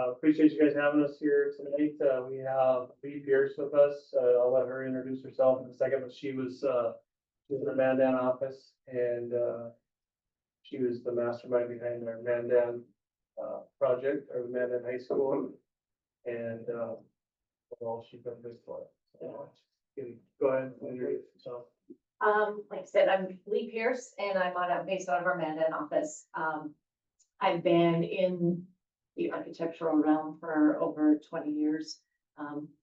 Appreciate you guys having us here tonight. We have Lee Pierce with us. I'll let her introduce herself in a second, but she was in the Mandan office and she was the mastermind behind our Mandan project or the Mandan High School. And well, she put this for. So, go ahead and introduce yourself. Like I said, I'm Lee Pierce and I'm based out of our Mandan office. I've been in the architectural realm for over 20 years,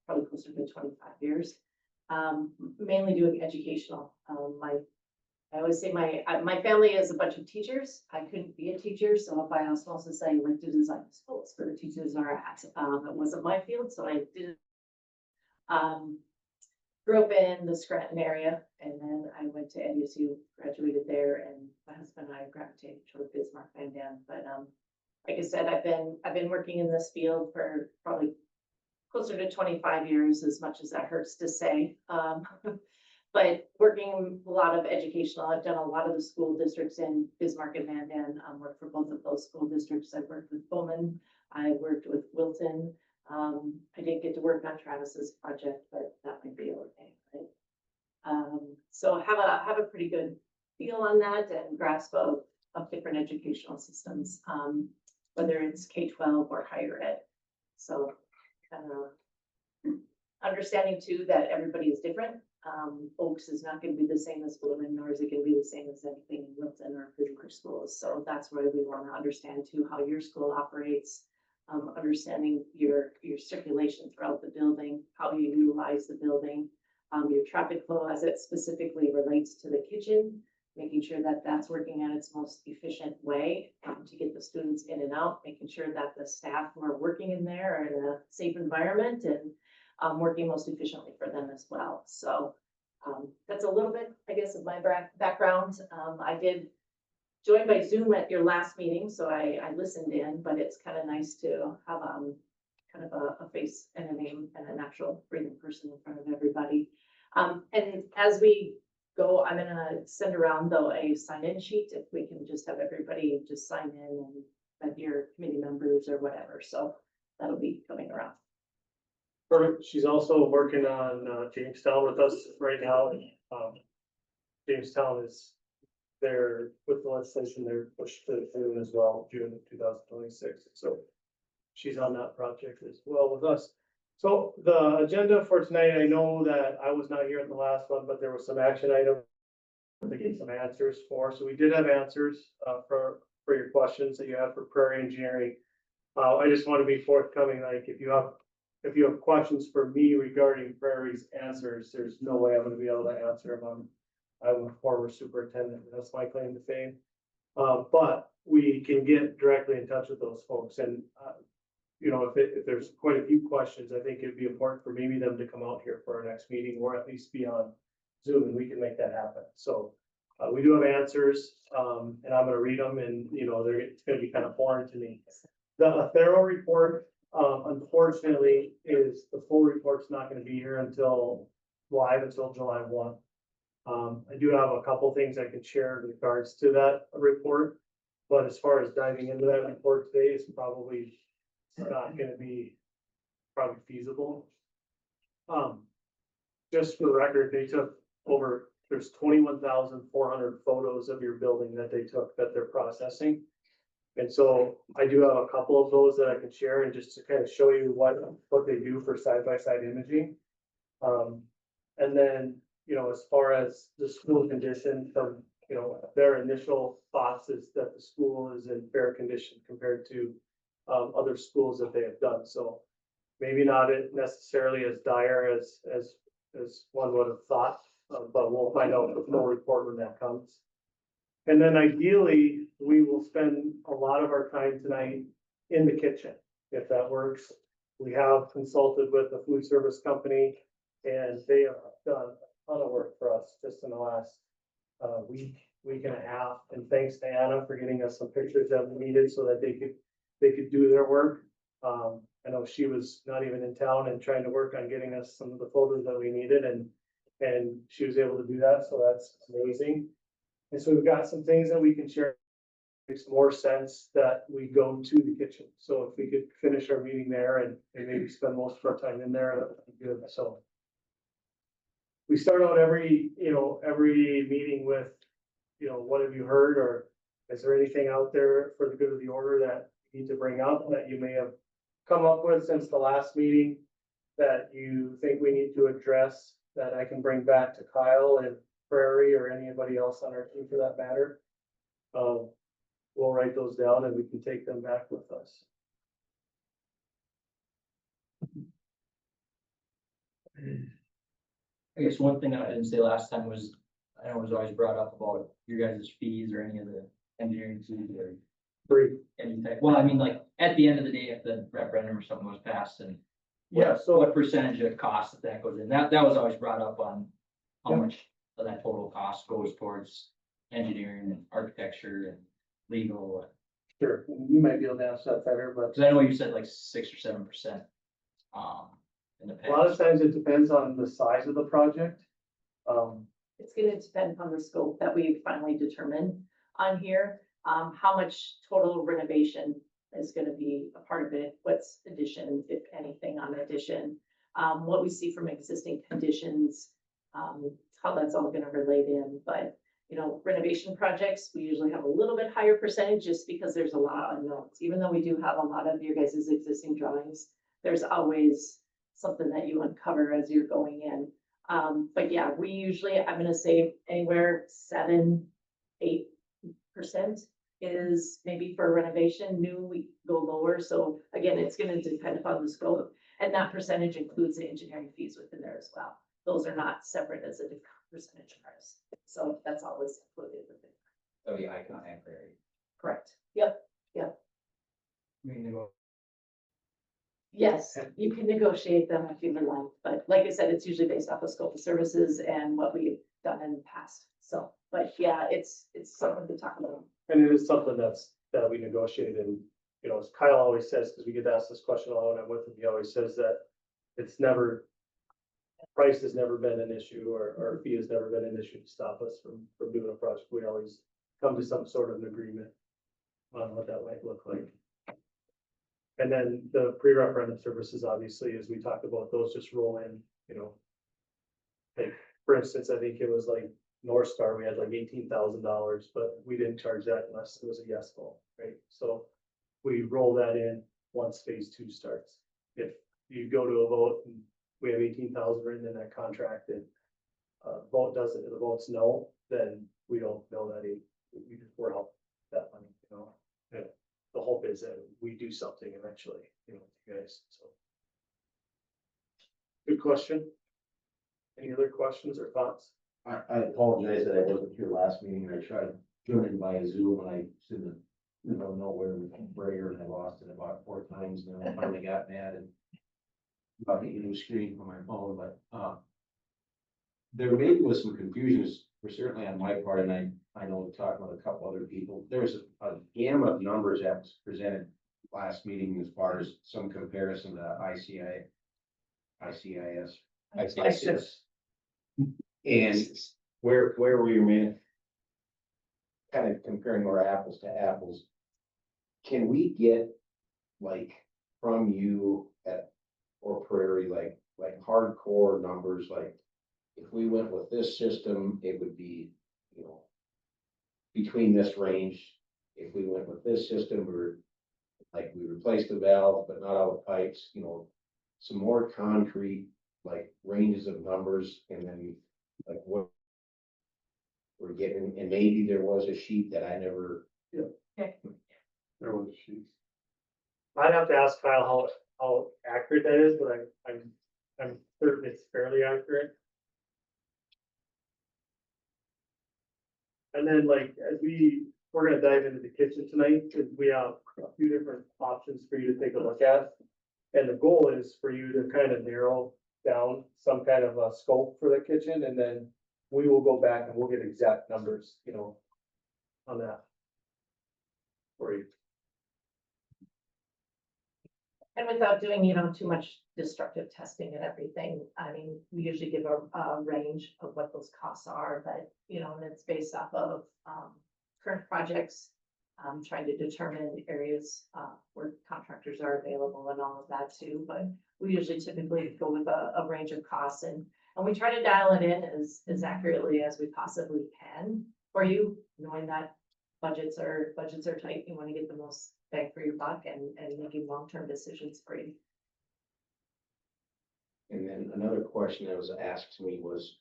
probably closer to 25 years. Mainly doing educational. I always say my family is a bunch of teachers. I couldn't be a teacher, so by osmosis I went to design schools where the teachers are at. It wasn't my field, so I did. Grew up in the Scranton area, and then I went to NUSU, graduated there, and my husband and I gravitated toward Bismarck Mandan. But like I said, I've been working in this field for probably closer to 25 years, as much as that hurts to say. But working a lot of educational, I've done a lot of the school districts in Bismarck and Mandan. Worked for both of those school districts. I've worked with Bowman, I worked with Wilton. I didn't get to work on Travis's project, but that might be okay, right? So I have a pretty good feel on that and grasp of different educational systems, whether it's K-12 or higher ed. So kind of understanding too that everybody is different. Oaks is not going to be the same as Bowman, nor is it going to be the same as anything in Wilton or Bismarck schools. So that's where we want to understand too how your school operates. Understanding your circulation throughout the building, how you utilize the building, your traffic flow as it specifically relates to the kitchen, making sure that that's working at its most efficient way to get the students in and out, making sure that the staff who are working in there are in a safe environment and working most efficiently for them as well. So that's a little bit, I guess, of my background. I did joined by Zoom at your last meeting, so I listened in, but it's kind of nice to have kind of a face and a name and an actual breathing person in front of everybody. And as we go, I'm gonna send around though a sign-in sheet if we can just have everybody just sign in and your committee members or whatever. So that'll be coming around. Perfect. She's also working on Jamestown with us right now. Jamestown is there with the legislation, they're pushed to June as well, June of 2026. So she's on that project as well with us. So the agenda for tonight, I know that I was not here at the last one, but there was some action items to get some answers for. So we did have answers for your questions that you have for prairie engineering. I just want to be forthcoming. Like if you have questions for me regarding prairie's answers, there's no way I'm going to be able to answer them. I'm a former superintendent, that's my claim to fame. But we can get directly in touch with those folks and, you know, if there's quite a few questions, I think it'd be important for maybe them to come out here for our next meeting or at least be on Zoom and we can make that happen. So we do have answers and I'm gonna read them and, you know, it's gonna be kind of foreign to me. The thorough report, unfortunately, is the full report's not gonna be here until July 1. I do have a couple things I can share in regards to that report, but as far as diving into that report today is probably not going to be feasible. Just for the record, they took there's 21,400 photos of your building that they took that they're processing. And so I do have a couple of those that I can share and just to kind of show you what they do for side-by-side imaging. And then, you know, as far as the school condition from, you know, their initial thoughts is that the school is in fair condition compared to other schools that they have done. So maybe not necessarily as dire as one would have thought, but we'll find out the full report when that comes. And then ideally, we will spend a lot of our time tonight in the kitchen, if that works. We have consulted with a food service company and they have done a ton of work for us just in the last week and a half. And thanks to Anna for getting us some pictures that we needed so that they could do their work. I know she was not even in town and trying to work on getting us some of the photos that we needed and she was able to do that. So that's amazing. And so we've got some things that we can share makes more sense that we go to the kitchen. So if we could finish our meeting there and maybe spend most of our time in there, that would be good, so. We start out every meeting with, what have you heard, or is there anything out there for the good of the order that you need to bring up that you may have come up with since the last meeting that you think we need to address, that I can bring back to Kyle and Prairie or anybody else on our team for that matter? We'll write those down and we can take them back with us. I guess one thing I didn't say last time was, I know it was always brought up about your guys' fees or any of the engineering fees or Free. any type, well, I mean, like, at the end of the day, if the referendum or something was passed and Yeah, so what percentage of cost that goes in, that was always brought up on how Yeah. much of that total cost goes towards engineering and architecture and legal. sure, you might be able to answer that better, but Cause I know you said like 6 or 7%. In the a lot of past. times it depends on the size of the project. It's gonna depend on the scope that we finally determine on here. How much total renovation is gonna be a part of it, what's addition, if anything, on addition. What we see from existing conditions, how that's all gonna relate in, but, renovation projects, we usually have a little bit higher percentage just because there's a lot of unknowns. Even though we do have a lot of your guys' existing drawings, there's always something that you uncover as you're going in. But yeah, we usually, I'm gonna say anywhere 7-8% is maybe for renovation. New, we go lower. So again, it's gonna depend upon the scope. And that percentage includes the engineering fees within there as well. Those are not separate as a percentage of ours. So that's always included within. Oh, the icon and Prairie. Correct. Yep. Yes, you can negotiate them if you would like, but like I said, it's usually based off of scope of services and what we've done in the past. So, but yeah, it's something to talk about. And it is something that we negotiated, and, as Kyle always says, because we get asked this question a lot when I'm with him, he always says that price has never been an issue, or fee has never been an issue to stop us from doing a project. We always come to some sort of an agreement on what that might look like. And then the pre-referendum services, obviously, as we talked about, those just roll in, like, for instance, I think it was like North Star, we had like $18,000, but we didn't charge that unless it was a yes vote, right? So we roll that in once phase 2 starts. If you go to a vote and we have 18,000 written in that contract and the vote's no, then we don't know that we're helping that money, Yeah. The hope is that we do something eventually, with you guys, so. Good question. Any other questions or thoughts? I apologize that I wasn't here last meeting. I tried joining via Zoom and I didn't, know where the brayer, and I lost it about 4 times. And then I finally got mad and about getting a new screen for my phone, but, there maybe was some confusions, for certainly on my part, and I know we talked with a couple other people. There was a gamut of numbers that was presented last meeting as far as some comparison to ICIS. And where we were kind of comparing our apples to apples. Can we get like from you or Prairie, like hardcore numbers, like if we went with this system, it would be, between this range. If we went with this system, we replaced the valve, but not all the pipes, some more concrete, like ranges of numbers, and then like what we're getting, and maybe there was a sheet that I never. Okay. There was a sheet. I'd have to ask Kyle how accurate that is, but I'm certain it's fairly accurate. And then as we're gonna dive into the kitchen tonight, because we have a few different options for you to take a look at. And the goal is for you to kind of narrow down some kind of a scope for the kitchen, and then we will go back and we'll get exact numbers, on that. For you. And without doing, too much destructive testing and everything, I mean, we usually give a range of what those costs are, but, and it's based off of, current projects, trying to determine areas, where contractors are available and all of that too, but we usually typically go with a range of costs and we try to dial it in as accurately as we possibly can for you, knowing that budgets are tight. You want to get the most bang for your buck and making long-term decisions for you. And then another question that was asked to me was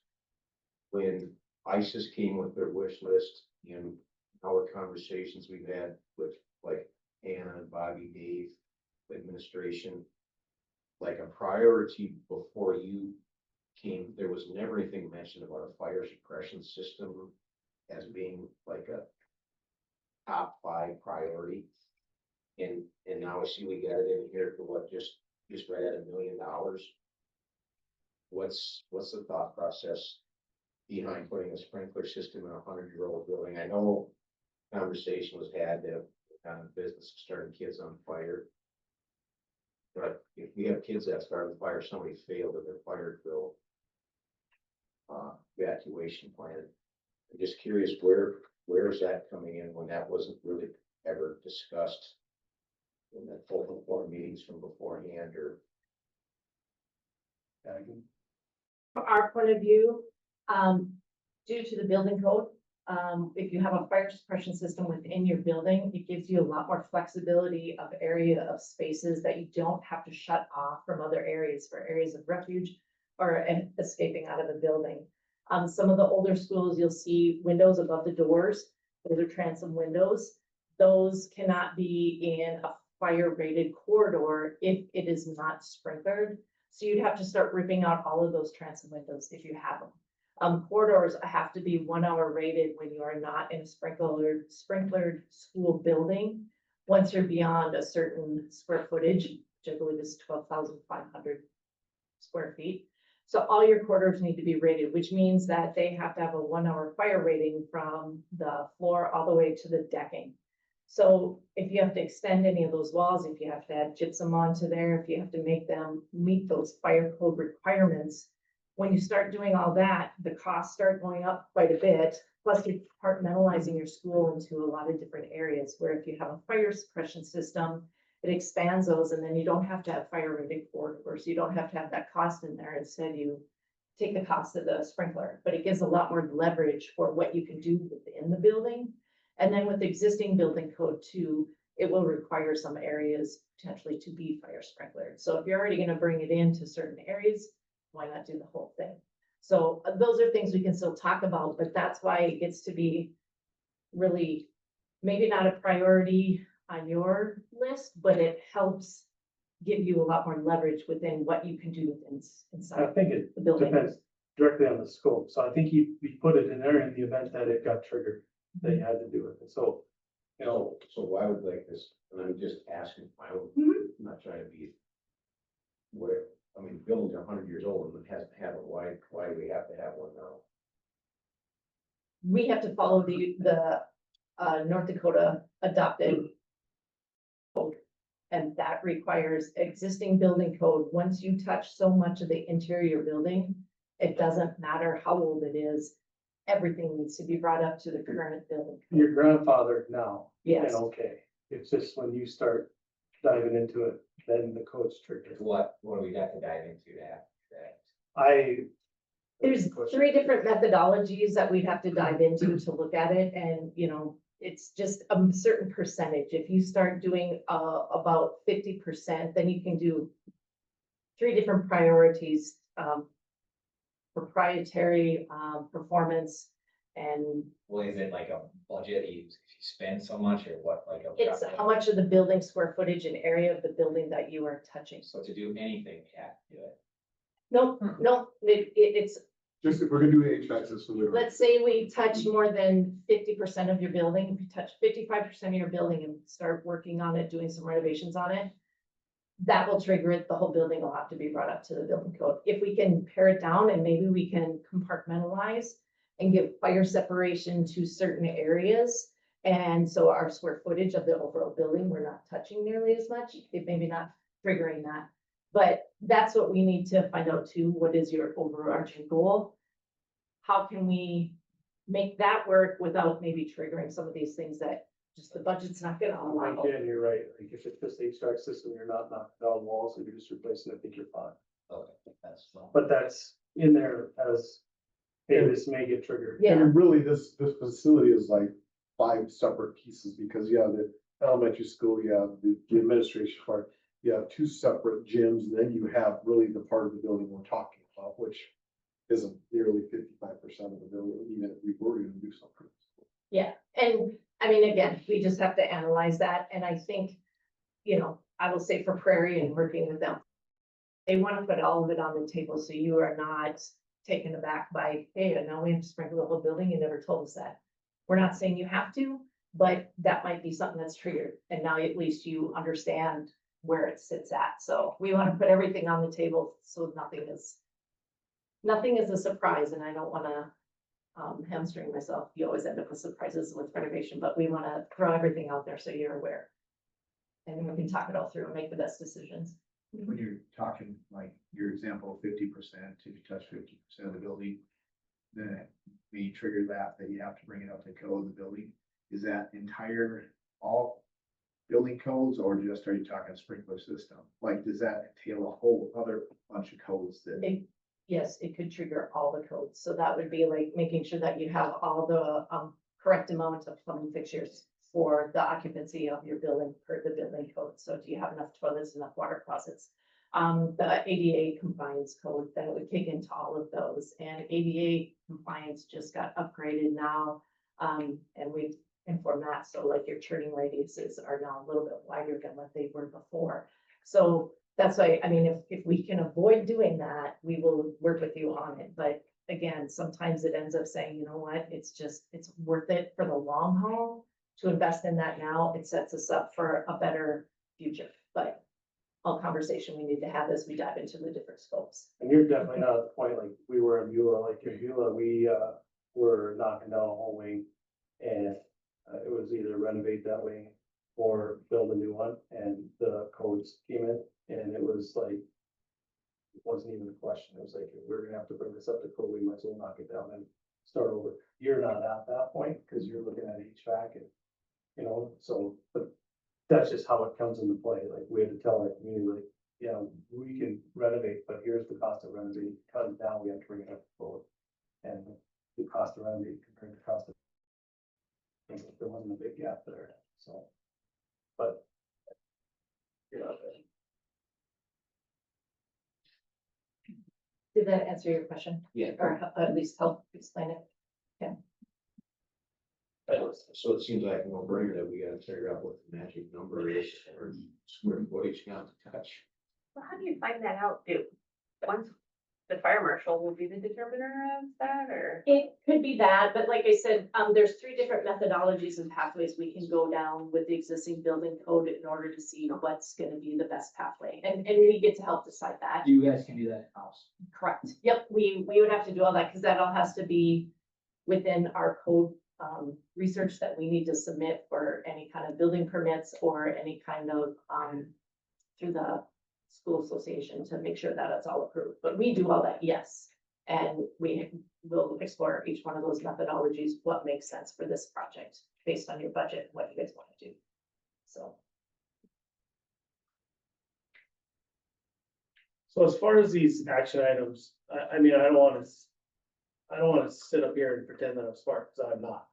when ISIS came with their wish list and all the conversations we've had with like Anna and Bobby, Dave, the administration, like a priority before you came, there was never anything mentioned about a fire suppression system as being like a top 5 priority. And now I see we got it in here for what, just right at $1 million. What's the thought process behind putting a sprinkler system in a 100-year-old building? I know conversation was had that kind of business starting kids on fire. But if we have kids that start on fire, somebody failed at their fire drill evacuation plan. I'm just curious, where is that coming in when that wasn't really ever discussed in the full board meetings from beforehand or? From our point of view, due to the building code, if you have a fire suppression system within your building, it gives you a lot more flexibility of area of spaces that you don't have to shut off from other areas for areas of refuge or escaping out of the building. Some of the older schools, you'll see windows above the doors. Those are transom windows. Those cannot be in a fire rated corridor if it is not sprinklered. So you'd have to start ripping out all of those transom windows if you have them. Corridors have to be 1 hour rated when you are not in a sprinklered school building. Once you're beyond a certain square footage, which I believe is 12,500 square feet. So all your corridors need to be rated, which means that they have to have a 1 hour fire rating from the floor all the way to the decking. So if you have to extend any of those walls, if you have to add gypsum onto there, if you have to make them meet those fire code requirements, when you start doing all that, the costs start going up quite a bit. Plus you're compartmentalizing your school into a lot of different areas where if you have a fire suppression system, it expands those and then you don't have to have fire rated corridors. You don't have to have that cost in there. Instead, you take the cost of the sprinkler, but it gives a lot more leverage for what you can do within the building. And then with the existing building code too, it will require some areas potentially to be fire sprinklered. So if you're already going to bring it into certain areas, why not do the whole thing? So those are things we can still talk about, but that's why it gets to be really maybe not a priority on your list, but it helps give you a lot more leverage within what you can do I inside think it the building. depends directly on the scope. So I think we put it in there in the event that it got triggered, that you had to do it. So, you know, So why would like this, and I'm just asking my own, Mhm. I'm not trying to be. Where, I mean, buildings are 100 years old and it has to have it, why do we have to have one now? We have to follow the North Dakota adopted code. And that requires existing building code. Once you touch so much of the interior building, it doesn't matter how old it is. Everything needs to be brought up to the current building code. your grandfather now, Yes, and okay, it's just when you start diving into it, then the code's triggered. What we'd have to dive into that. there's 3 different methodologies that we'd have to dive into to look at it. And, you know, it's just a certain percentage. If you start doing about 50%, then you can do 3 different priorities. Proprietary, performance, and Well, is it like a budget, if you spend so much or what, like a? it's how much of the building square footage and area of the building that you are touching. So to do anything, we have to do it. No, it's, Just if we're gonna do an HVAC system, we're- let's say we touch more than 50% of your building. If you touch 55% of your building and start working on it, doing some renovations on it, that will trigger it. The whole building will have to be brought up to the building code. If we can pare it down and maybe we can compartmentalize and give fire separation to certain areas. And so our square footage of the overall building, we're not touching nearly as much, it maybe not triggering that. But that's what we need to find out too. What is your overarching goal? How can we make that work without maybe triggering some of these things that just the budget's not gonna allow. Again, you're right, like if it's just the HVAC system, you're not knocking down walls, if you're just replacing it, I think you're fine. Okay, that's. But that's in there as, hey, this may get triggered. I Yeah, mean, really, this facility is like 5 separate pieces, because you have the elementary school, you have the administration part, you have 2 separate gyms, and then you have really the part of the building we're talking about, which isn't nearly 55% of the building, even if we were gonna do something. yeah, and I mean, again, we just have to analyze that, and I think, you know, I will say for Prairie and working with them. They wanna put all of it on the table, so you are not taken aback by, hey, now we have to sprinkle the whole building, you never told us that. We're not saying you have to, but that might be something that's triggered, and now at least you understand where it sits at, so we wanna put everything on the table, so nothing is a surprise, and I don't wanna hamstring myself. You always end up with surprises with renovation, but we wanna throw everything out there so you're aware. And then we can talk it all through and make the best decisions. When you're talking like your example, 50%, if you touch 50% of the building, then when you trigger that you have to bring it up to code of the building. Is that entire, all building codes, or just are you talking sprinkler system? Like, does that entail a whole other bunch of codes that? Yes, it could trigger all the codes. So that would be like making sure that you have all the correct amount of plumbing fixtures for the occupancy of your building per the building code. So do you have enough toilets, enough water closets? The ADA compliance code, then it would kick into all of those. And ADA compliance just got upgraded now. And we've informed that. So like your turning radiuses are now a little bit wider than what they were before. So that's why, I mean, if we can avoid doing that, we will work with you on it. But again, sometimes it ends up saying, you know what, it's worth it for the long haul to invest in that now. It sets us up for a better future. But all conversation we need to have as we dive into the different scopes. And you're definitely not at the point like we were in Beulah, like in Beulah, we, were knocking down a whole wing. And, it was either renovate that wing or build a new one, and the codes came in, and it was like, it wasn't even a question, it was like, if we're gonna have to bring this up to code, we might as well knock it down and start over. You're not at that point, cause you're looking at HVAC and, you know, so, but that's just how it comes into play, like, we had to tell our community, like, yeah, we can renovate, but here's the cost of renovating, cut it down, we have to bring it up to code. And the cost of renovate compared to the cost of, there wasn't a big gap there, so, but. Yeah. Did that answer your question? Yeah. Or at least help explain it? So it seems like a no-brainer that we gotta figure out what the magic number is or square footage count to touch. Well, how do you find that out? Once the fire marshal will be the determiner of that, or? It could be that, but like I said, there's 3 different methodologies and pathways we can go down with the existing building code in order to see what's gonna be the best pathway. And we get to help decide that. You guys can do that in-house. Correct. Yep, we would have to do all that because that all has to be within our code research that we need to submit for any kind of building permits or any kind of through the school association to make sure that it's all approved. But we do all that, yes. And we will explore each one of those methodologies, what makes sense for this project based on your budget, what you guys want to do. So. So as far as these action items, I mean, I don't wanna sit up here and pretend that I'm smart, because I'm not.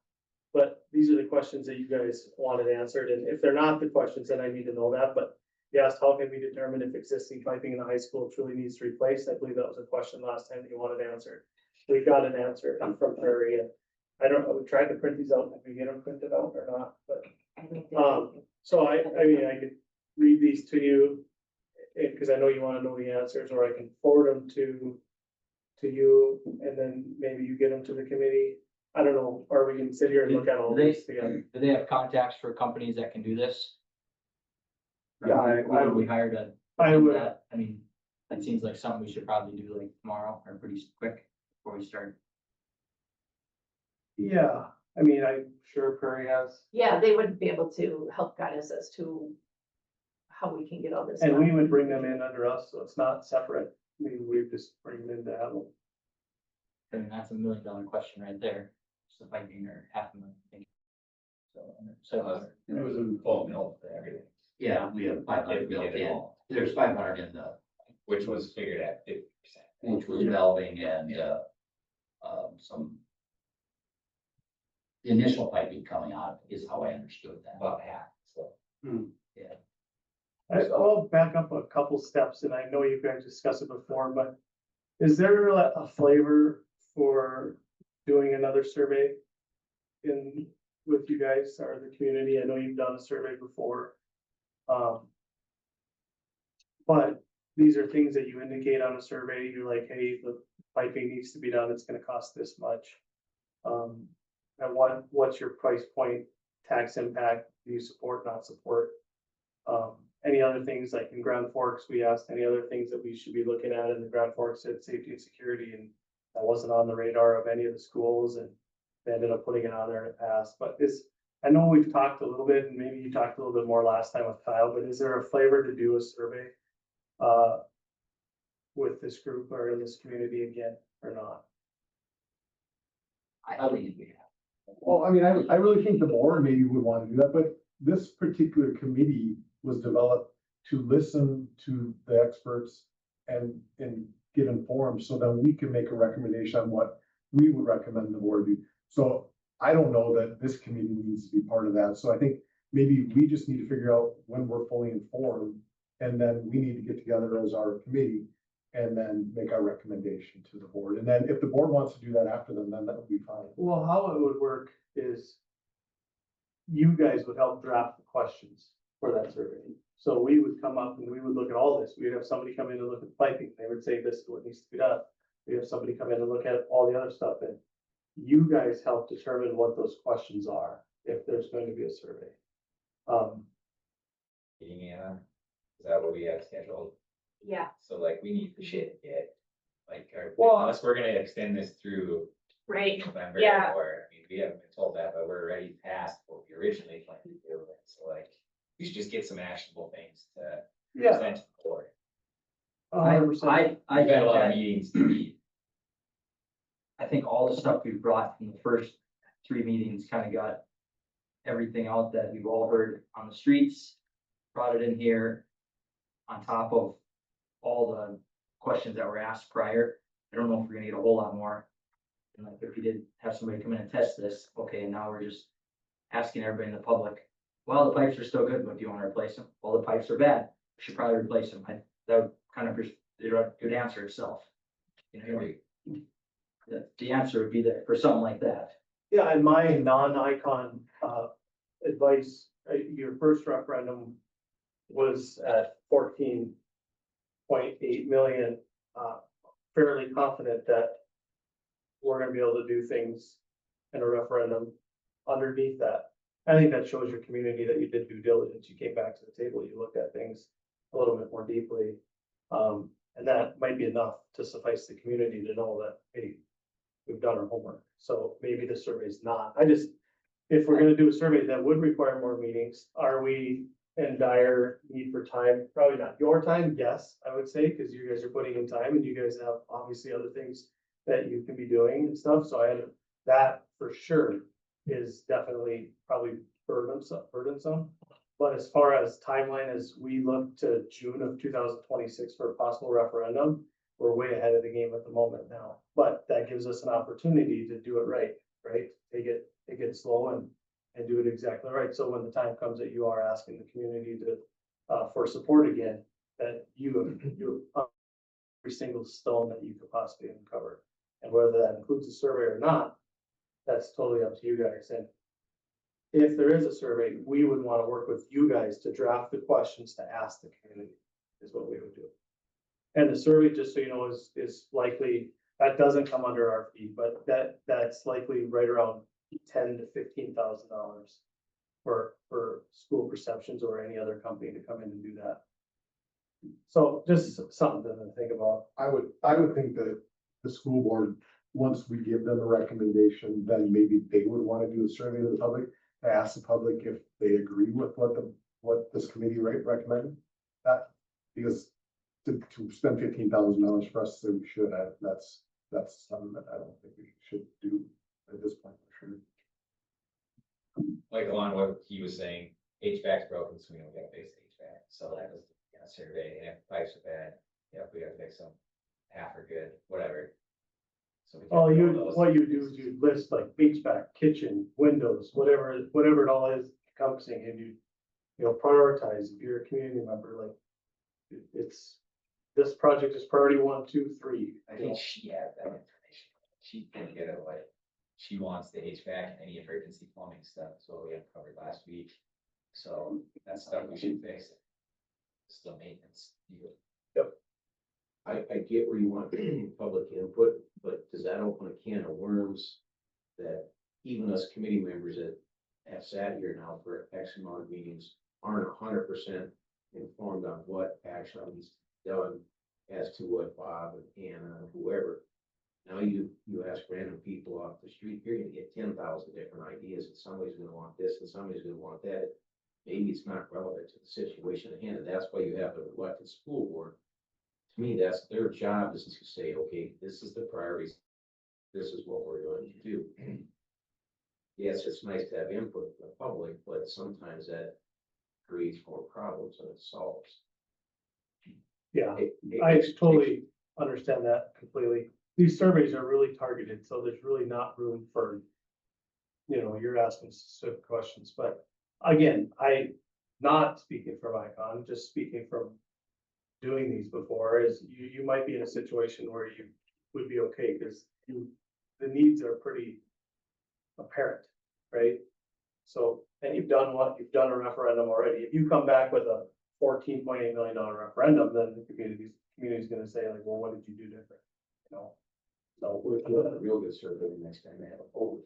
But these are the questions that you guys wanted answered, and if they're not the questions, then I need to know that, but you asked, how can we determine if existing piping in the high school truly needs to be replaced? I believe that was a question last time that you wanted answered. We got an answer from Prairie, and I don't know, we tried to print these out, if we get them printed out or not, but, I think so I mean, I could read these to you, because I know you wanna know the answers, or I can forward them to you, and then maybe you get them to the committee. I don't know, or we can sit here and look at all Do they- these together. Do they have contacts for companies that can do this? Yeah, Why would we hire to? I do would- that? I mean, that seems like something we should probably do like tomorrow or pretty quick before we start. Yeah, I mean, I'm sure Prairie has, Yeah, they would be able to help guide us as to how we can get all this. and done. we would bring them in under us, so it's not separate. We just bring them in to have them. I mean, that's $1 million question right there. Just the piping or $500,000. 700. It was a full mill for everything, Yeah, we have 500 built in. There's 500 in the, which was figured at 50%. which was valving and, some. The initial piping coming out is how I understood that. About half, so. I'll back up a couple steps, and I know you guys discussed it before, but is there a flavor for doing another survey with you guys or the community? I know you've done a survey before. But these are things that you indicate on a survey. You're like, hey, the piping needs to be done. It's gonna cost this much. And what's your price point, tax impact? Do you support, not support? Any other things like in Grand Forks, we asked any other things that we should be looking at in the Grand Forks said safety and security, and that wasn't on the radar of any of the schools, and they ended up putting it on there in the past. But I know we've talked a little bit, and maybe you talked a little bit more last time with Kyle, but is there a flavor to do a survey with this group or in this community again, or not? I believe we have. Well, I mean, I really think the board maybe would want to do that, but this particular committee was developed to listen to the experts and get informed, so then we can make a recommendation on what we would recommend the board do. So I don't know that this committee needs to be part of that, so I think maybe we just need to figure out when we're fully informed, and then we need to get together as our committee and then make our recommendation to the board. And then if the board wants to do that after them, then that would be fine. Well, how it would work is you guys would help draft the questions for that survey. So we would come up and we would look at all this. We'd have somebody come in and look at the piping. They would say, this is what needs to be done. We have somebody come in and look at all the other stuff, and you guys help determine what those questions are, if there's going to be a survey. Meeting, Anna, is that what we have scheduled? Yeah, So like, we need to get, like, Well- unless we're gonna extend this through right. November, Yeah. or, I mean, we haven't been told that, but we're already past what we originally planned to do, and so like, we should just get some actionable things to Yeah. present to the board. 100%. I We've had a lot of think that- meetings to meet. I think all the stuff we've brought from the first 3 meetings kind of got everything out that we've all heard on the streets, brought it in here on top of all the questions that were asked prior. I don't know if we're gonna get a whole lot more. And like, if we did have somebody come in and test this, okay, and now we're just asking everybody in the public, well, the pipes are still good, but do you want to replace them? Well, the pipes are bad. We should probably replace them. That would kind of, good answer itself. You know, the answer would be there for something like that. Yeah, and my non-icon, advice, your first referendum was at 14.8 million. Fairly confident that we're gonna be able to do things in a referendum underneath that. I think that shows your community that you did due diligence. You came back to the table, you looked at things a little bit more deeply. And that might be enough to suffice the community to know that, hey, we've done our homework. So maybe the survey's not, if we're gonna do a survey that would require more meetings, are we in dire need for time? Probably not your time, yes, I would say, because you guys are putting in time and you guys have obviously other things that you can be doing and stuff. So that for sure is definitely probably burdensome. But as far as timeline, as we look to June of 2026 for a possible referendum, we're way ahead of the game at the moment now. But that gives us an opportunity to do it right? Take it slow and do it exactly right. So when the time comes that you are asking the community to, for support again, that you every single stone that you could possibly uncover. And whether that includes a survey or not, that's totally up to you guys. And if there is a survey, we would want to work with you guys to draft the questions to ask the community, is what we would do. And the survey, just so you know, is likely, that doesn't come under our fee, but that's likely right around $10,000 to $15,000 for school perceptions or any other company to come in and do that. So just something to think about. I would think that the school board, once we give them a recommendation, then maybe they would want to do a survey to the public, to ask the public if they agree with what this committee recommended. That, because to spend $15,000 for us to say we should, that's something that I don't think we should do at this point, for like along what he was saying, HVAC's broken, so we don't get a fix HVAC, so that was, survey, and if pipes are bad, yeah, if we gotta fix them, half are good, whatever. So we can Oh, do you, all those what you do fixes. is you list like HVAC, kitchen, windows, whatever it all is encompassing, and you know, prioritize if you're a community member, like. It's, this project is priority 1, 2, 3. I think she had that information, she didn't get it away. She wants the HVAC, and any emergency plumbing stuff, so we have covered last week, so that's stuff we should fix. Still maintenance. I get where you want public input, but does that open a can of worms that even us committee members that have sat here now for X amount of meetings aren't 100% informed on what actually needs to be done as to what Bob and Anna and whoever. Now you ask random people off the street, you're gonna get 10,000 different ideas, and somebody's gonna want this and somebody's gonna want that. Maybe it's not relevant to the situation at hand, and that's why you have an elected school board. To me, that's their job, is to say, okay, this is the priorities. This is what we're going to do. Yes, it's nice to have input from the public, but sometimes that creates more problems than it solves. Yeah, It- it- I totally understand that completely. These surveys are really targeted, so there's really not room for, you know, you're asking specific questions, but again, not speaking from Icon, just speaking from doing these before, is you might be in a situation where you would be okay, because the needs are pretty apparent, right? So, and you've done a referendum already. If you come back with a $14.8 million referendum, then the community's gonna say like, well, what did you do different? You know? So, We can have a real good survey the next time they have a vote.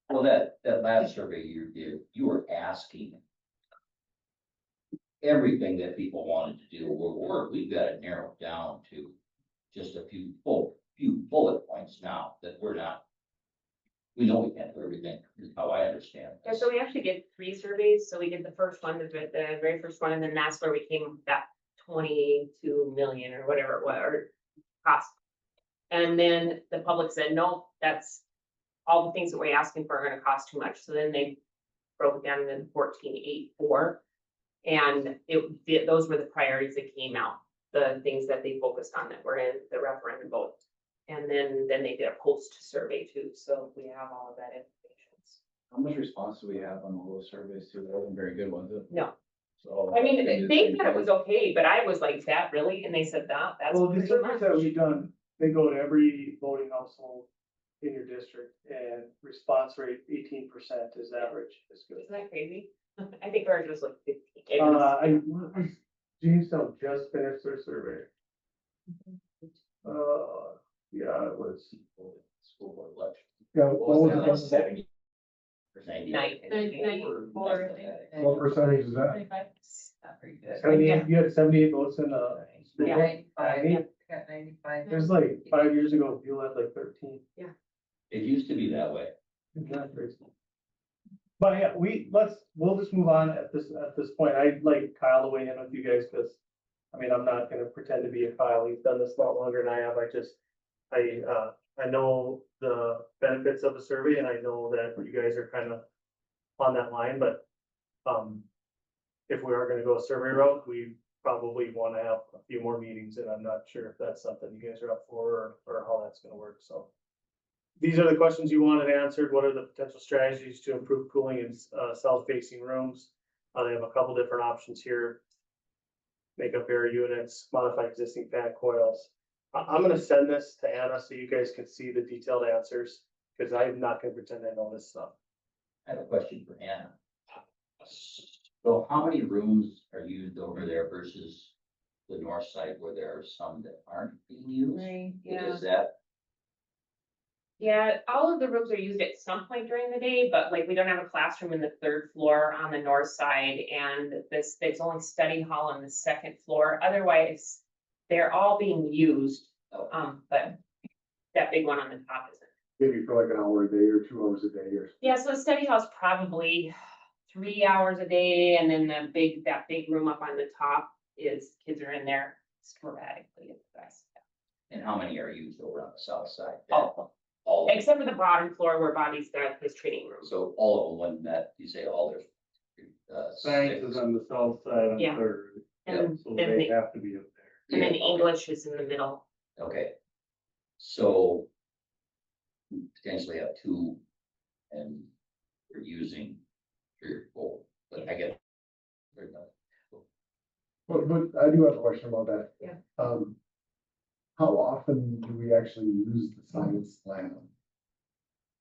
Well, that last survey you did, you were asking everything that people wanted to do, we've got it narrowed down to just a few bullet points now that we're not. We know we can't do everything, is how I understand. Yeah, so we actually did 3 surveys, so we did the first one, the very first one, and then that's where we came with that 22 million or whatever it was, or cost. And then the public said, no, that's all the things that we're asking for are gonna cost too much, so then they broke it down into 14.84. And those were the priorities that came out, the things that they focused on that were in the referendum vote. And then they did a post survey too, so we have all of that information. How much response do we have on all those surveys too? That wasn't very good, was it? No, So. I mean, they said it was okay, but I was like, that really? And they said that's well, the pretty surveys that much. we've done, they go to every voting household in your district, and response rate 18% is average, is good. Isn't that crazy? I think ours was like 15. It was- Jamestown just finished their survey. Yeah, it was. School board election. Yeah, What was that, 70? 94. What percentage is that? Not very good. 78, you had 78 votes in Yeah. 90? Got 95. There's like 5 years ago, you had like 13. It used to be that way. It's not crazy. But yeah, we'll just move on at this point. I'd like Kyle to weigh in with you guys, because, I mean, I'm not gonna pretend to be a Kyle. He's done this a lot longer than I have. I know the benefits of a survey, and I know that you guys are kind of on that line, but, if we are gonna go a survey route, we probably want to have a few more meetings, and I'm not sure if that's something you guys are up for, or how that's gonna work, so. These are the questions you wanted answered. What are the potential strategies to improve cooling in south-facing rooms? They have a couple different options here. Make up air units, modify existing fan coils. I'm gonna send this to Anna so you guys can see the detailed answers, because I'm not gonna pretend I know this stuff. I have a question for Anna. So how many rooms are used over there versus the north side where there are some that aren't being used? Is that, Yeah, all of the rooms are used at some point during the day, but like we don't have a classroom in the 3rd floor on the north side, and there's only study hall on the 2nd floor. Otherwise, they're all being used, but that big one on the top isn't. Maybe for like an hour a day or 2 hours a day or. Yeah, so the study hall is probably 3 hours a day, and then that big room up on the top is kids are in there sporadically at the best. and how many are used over on the south side? All All, of them. except for the bottom floor where Bobby's got his training room. So all of them, when that, you say all there's. Science is on the south side on Yeah. Third, And, so and they the- have to be up there. and then Yeah, English is in the middle. Okay. So. we potentially have two. And we're using three or four, but I get. there's no- But I do have a question about that. Yeah. How often do we actually use the science lab?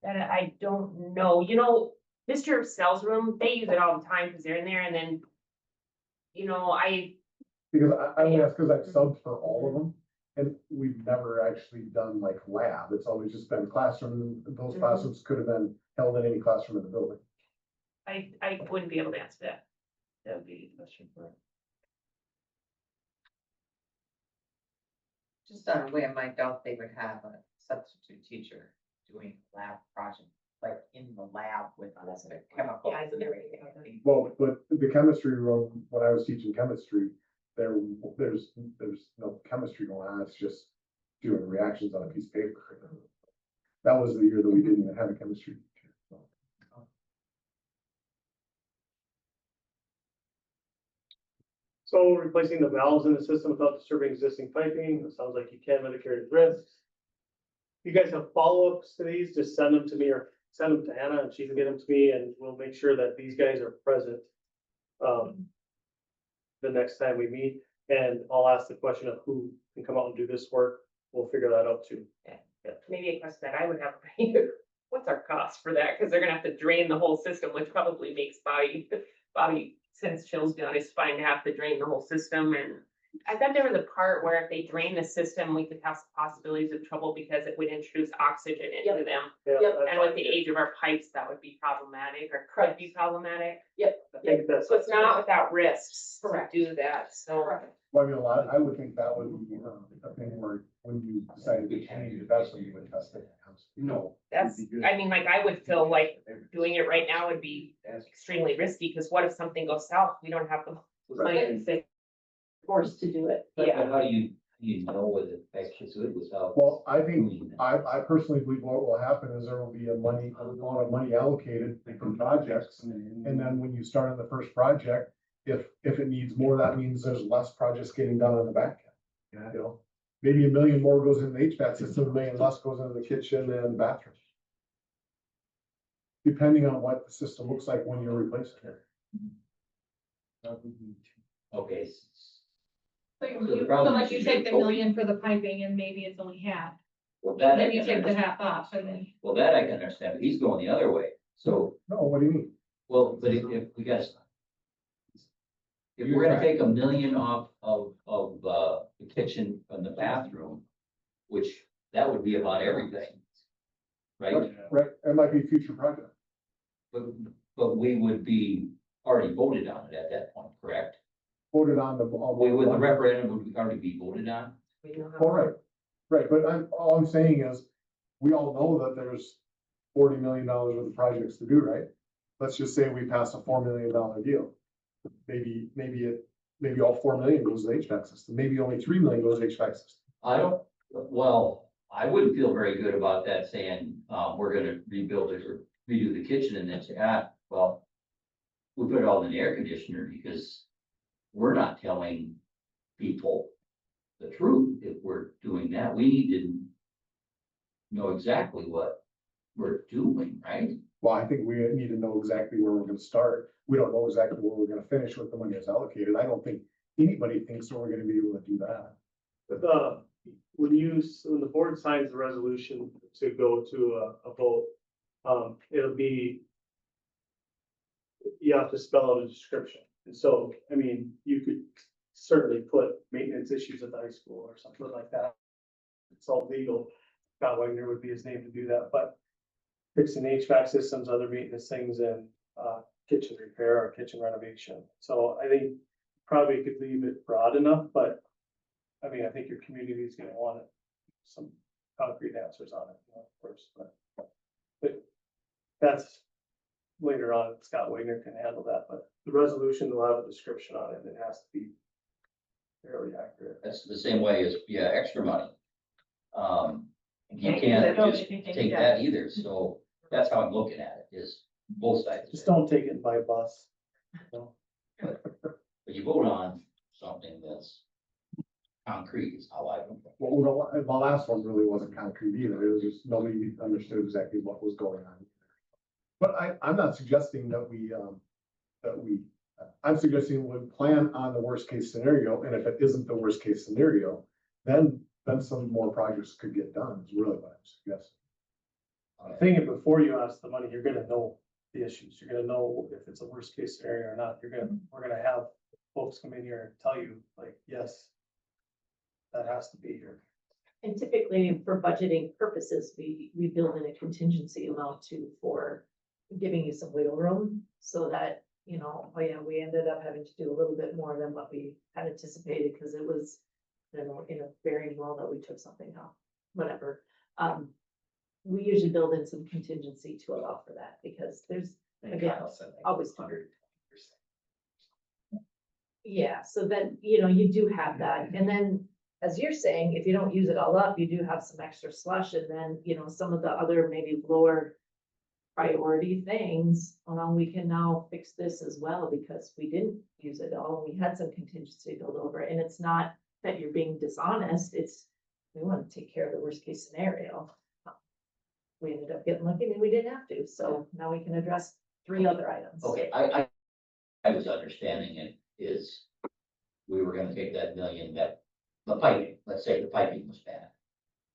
That I don't know, you know, Mr. Sell's room, they use it all the time because they're in there and then. You know, Because I only ask because I've subbed for all of them, and we've never actually done like lab, it's always just been classroom, those Mhm. classrooms could have been held in any classroom in the building. I wouldn't be able to answer that. That would be a question for. Just on a whim, I doubt they would have a substitute teacher doing lab project, like in the lab with us, the chemicals Yeah, and everything. Well, but the chemistry room, when I was teaching chemistry, there's no chemistry going on, it's just doing reactions on a piece of paper. That was the year that we didn't even have a chemistry teacher. So. So replacing the valves in the system without disturbing existing piping, it sounds like you can mitigate risks. If you guys have follow-ups to these, just send them to me or send them to Anna and she can get them to me and we'll make sure that these guys are present. The next time we meet, and I'll ask the question of who can come out and do this work. We'll figure that out too. Maybe a question that I would have, what's our cost for that? Cause they're gonna have to drain the whole system, which probably makes Bobby, since Chill's done, it's fine to have to drain the whole system and. I thought there was a part where if they drain the system, we could have some possibilities of trouble because it would introduce oxygen into them. Yeah, Yep. that's And with fine. the age of our pipes, that would be problematic or could be problematic. Yep. I think that's. So it's not without risks to Correct. do that, so. Well, I mean, I would think that would be a thing where when you decided to change it, that's when you would test it. No. That's, I mean, like, I would feel like doing it right now would be extremely risky, because what if something goes south? We don't have the money to fix. Forced to do it. But Yeah. how do you know whether it actually good without? Well, I think, doing that? I personally believe what will happen is there will be a lot of money allocated for projects. And then when you start on the first project, if it needs more, that means there's less projects getting done on the back end. Yeah. You know, maybe $1 million more goes into the HVAC system, $1 million less goes into the kitchen and bathroom. Depending on what the system looks like when you're replacing it. Okay. So So the you, so problem like is you you take the go- million for the piping and maybe it's only half, Well, that I then you can take the understand. half off and then. Well, that I can understand, but he's going the other way. So, No, what do you mean? well, but if we got. If we're gonna take $1 million off of, the kitchen and the bathroom, which that would be about everything. Right? Right, it might be a future project. But we would be already voted on it at that point, correct? Voted on the. With the referendum would already be voted on? We know how- All right, right, but all I'm saying is, we all know that there's $40 million worth of projects to do, right? Let's just say we pass a $4 million deal. Maybe all 4 million goes to the HVAC system, maybe only 3 million goes to HVAC system. I don't, well, I wouldn't feel very good about that saying, we're gonna rebuild it or redo the kitchen and then say, well. We put it all in the air conditioner because we're not telling people the truth. If we're doing that, we need to know exactly what we're doing, right? Well, I think we need to know exactly where we're gonna start. We don't know exactly where we're gonna finish with the money that's allocated. I don't think anybody thinks that we're gonna be able to do that. But, when the board signs the resolution to go to a vote, it'll be. You have to spell out a description, and so, I mean, you could certainly put maintenance issues at the high school or something like that. It's all legal, Scott Wagner would be his name to do that, but. Fixing HVAC systems, other maintenance things, and, kitchen repair or kitchen renovation, so I think probably could leave it broad enough, but. I mean, I think your community is gonna want some concrete answers on it, of course, but that's later on, Scott Wagner can handle that, but the resolution will have a description on it, and it has to be fairly accurate. That's the same way as, extra money. You Okay, can't I don't just think anything take down. that either, so that's how I'm looking at it, is both sides. Just don't take it by bus. No. But you vote on something that's concrete is how I. Well, the last one really wasn't concrete either. It was just, nobody understood exactly what was going on. But I'm not suggesting I'm suggesting we plan on the worst case scenario, and if it isn't the worst case scenario, then some more projects could get done, is really what I'm suggesting. Thinking before you ask the money, you're gonna know the issues. You're gonna know if it's a worst case scenario or not. We're gonna have folks come in here and tell you like, yes, that has to be here. And typically for budgeting purposes, we build in a contingency amount too for giving you some wiggle room so that, you know, oh yeah, we ended up having to do a little bit more than what we had anticipated because it was, you know, in a bearing well that we took something off, whatever. We usually build in some contingency to allow for that because there's, again, always 120%. yeah, so then, you know, you do have that, and then, as you're saying, if you don't use it all up, you do have some extra slush, and then, you know, some of the other maybe lower priority things, we can now fix this as well, because we didn't use it all, we had some contingency build over, and it's not that you're being dishonest, it's, we want to take care of the worst case scenario. We ended up getting lucky, and we didn't have to, so now we can address 3 other items. Okay, I was understanding it is, we were gonna take that million that, the piping, let's say the piping was bad.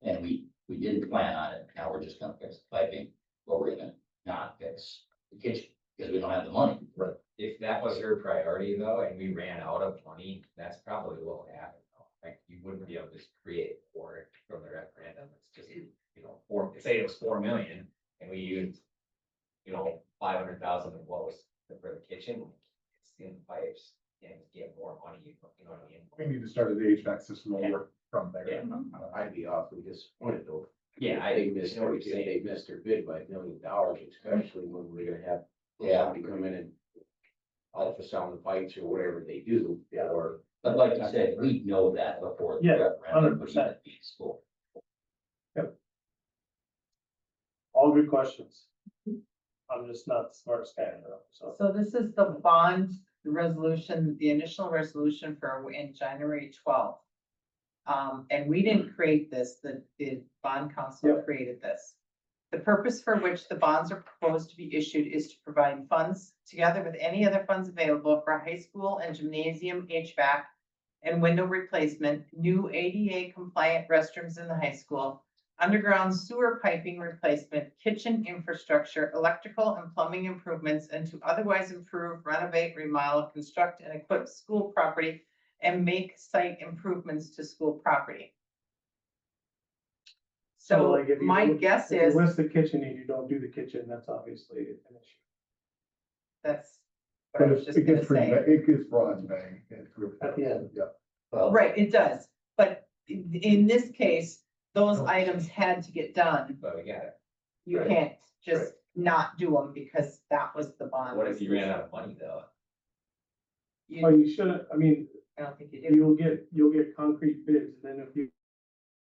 And we didn't plan on it, now we're just gonna fix the piping, but we're gonna not fix the kitchen, because we don't have the money. Right. If that was her priority though, and we ran out of money, that's probably what would happen. Though. Like, you wouldn't be able to just create for it from the referendum, it's just, you know, say it was 4 million, and we used, you know, 500,000 of what was for the kitchen, it's in the pipes, and get more money, you know what I mean? We need to start the HVAC system Yeah. over from there. Yeah. I'd be awfully disappointed though. Yeah, They missed, they say they missed their bid by $1 million, especially when we're gonna have Yeah. somebody come in and ultrasound the pipes or whatever they do, or. But like you said, we know that before. the Yeah, referendum was 100%. even feasible. All good questions. I'm just not the smartest guy in the room, so. So this is the bond resolution, the initial resolution for in January 12th. And we didn't create this, the bond council Yep. created this. The purpose for which the bonds are proposed to be issued is to provide funds, together with any other funds available, for high school and gymnasium HVAC and window replacement, new ADA compliant restrooms in the high school, underground sewer piping replacement, kitchen infrastructure, electrical and plumbing improvements, and to otherwise improve, renovate, remodel, construct, and equip school property and make site improvements to school property. So like, if you my list- guess if you is list the kitchen and you don't do the kitchen, that's obviously an issue. that's what I But was just it gonna gets pretty, say. it gets broad and vague. At the end. Yeah. Well, Right, it does, but in this case, those items had to get done. But we got it. You Right. can't just not do them because that was the bond. What if you ran out of money though? Oh, you shouldn't, I mean, I don't think you do. you'll get concrete bids, and then if you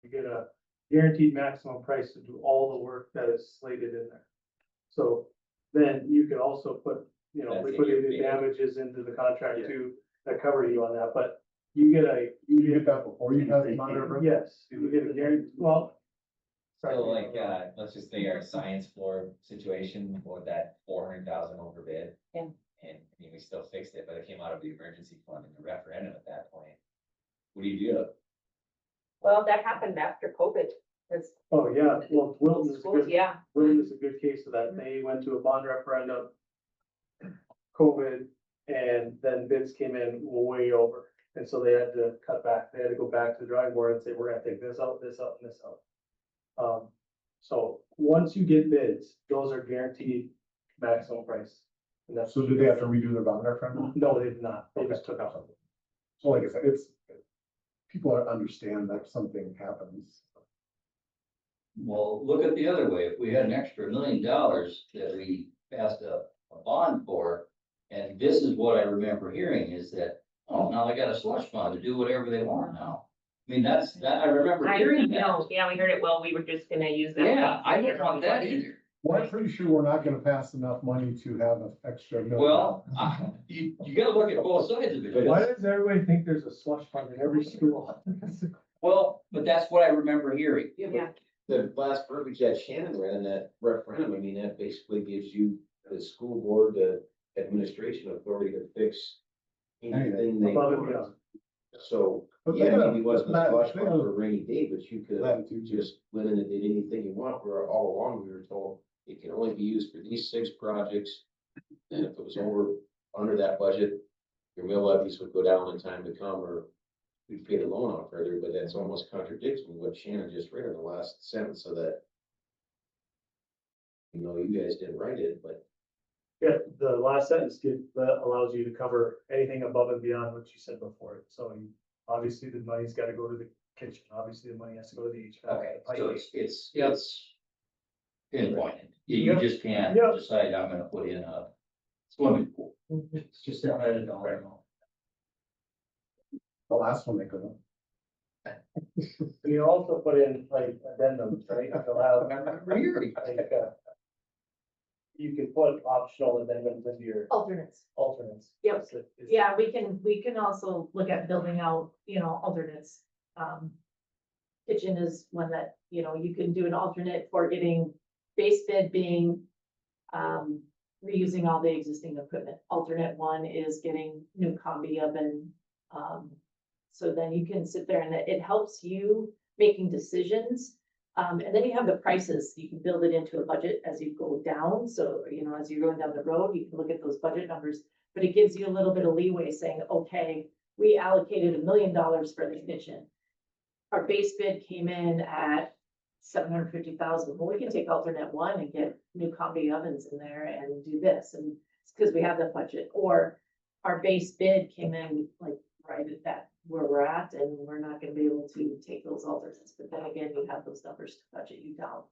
get a guaranteed maximum price to do all the work that is slated in there. So then you could also put, you know, That's in your liquidated bid. damages into the contract Yeah. too, that cover you on that, but you You get that before you have the monitor. yes, you get a guarantee, well. So like, let's just say our science floor situation, with that 400,000 over bid. Yeah. And I mean, we still fixed it, but it came out of the emergency fund in the referendum at that point. What do you do? Well, that happened after COVID, because Oh, yeah, well, Wilton is schools, good. yeah, Wilton is a good case of that. They went to a bond referendum. COVID, and then bids came in way over, and so they had to cut back. They had to go back to the drawing board and say, we're gonna take this out, this out, and this out. So once you get bids, those are guaranteed maximum price. And that's, So did they have to redo their bond referendum? no, they did not. They just took out. So like I said, people understand that something happens. Well, look at the other way. If we had an extra $1 million that we passed a bond for, and this is what I remember hearing is that, oh, now they got a slush fund to do whatever they want now. mean, that, I remember I hearing that. know, yeah, we heard it, well, we were just gonna use that. Yeah, I don't want that either. Well, I'm pretty sure we're not gonna pass enough money to have an extra million. Well, you gotta look at both sides of it. Why does everybody think there's a slush fund in every school? Well, but that's what I remember hearing. Yeah. The last verbiage that Shannon ran, that referendum, I mean, that basically gives you the school board, the administration authority to fix anything they Above and want. beyond. So, But yeah, they maybe don't- it wasn't a that- flush they fund don't- for a rainy day, but you could have Latitude. just went in and did anything you want, where all along we were told it can only be used for these 6 projects. And if it was under that budget, your mill levies would go down in time to come, or we'd pay the loan off further, but that's almost contradicts with what Shannon just read in the last sentence of that. You know, you guys didn't write it, but Yeah, the last sentence that allows you to cover anything above and beyond what you said before. So obviously the money's gotta go to the kitchen, obviously the money has to go to the HVAC. Okay, the so piping. it's pinpointed. You Yep. just can't Yep. decide I'm gonna put in a swimming pool. It's just down at a dollar amount. The last one they could have. You also put in like addendums, right? You'll have, like, you can put optional addendums into your Alternates. alternates. Yep. So it's- Yeah, we can also look at building out, alternates. Kitchen is one that, you can do an alternate for getting base bid being, reusing all the existing equipment. Alternate one is getting new combi oven. So then you can sit there and it helps you making decisions. And then you have the prices, you can build it into a budget as you go down, so, as you're going down the road, you can look at those budget numbers. But it gives you a little bit of leeway saying, okay, we allocated $1 million for the kitchen. Our base bid came in at 750,000, well, we can take alternate one and get new combi ovens in there and do this, and it's because we have the budget. Or our base bid came in like right at that where we're at, and we're not gonna be able to take those alternates, but then again, you have those numbers to budget you down.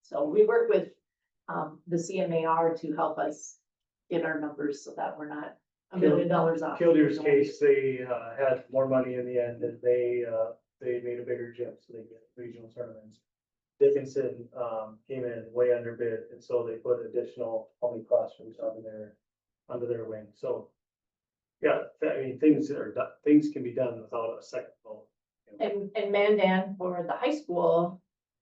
So we work with, the CMAR to help us get our numbers so that we're not $1 million off. Kildere's case, they had more money in the end and they made a bigger gym, so they get regional tournaments. Dickinson, came in way under bid, and so they put additional only classrooms under their wing, so. Yeah, I mean, things can be done without a second vote. And Mandan for the high school,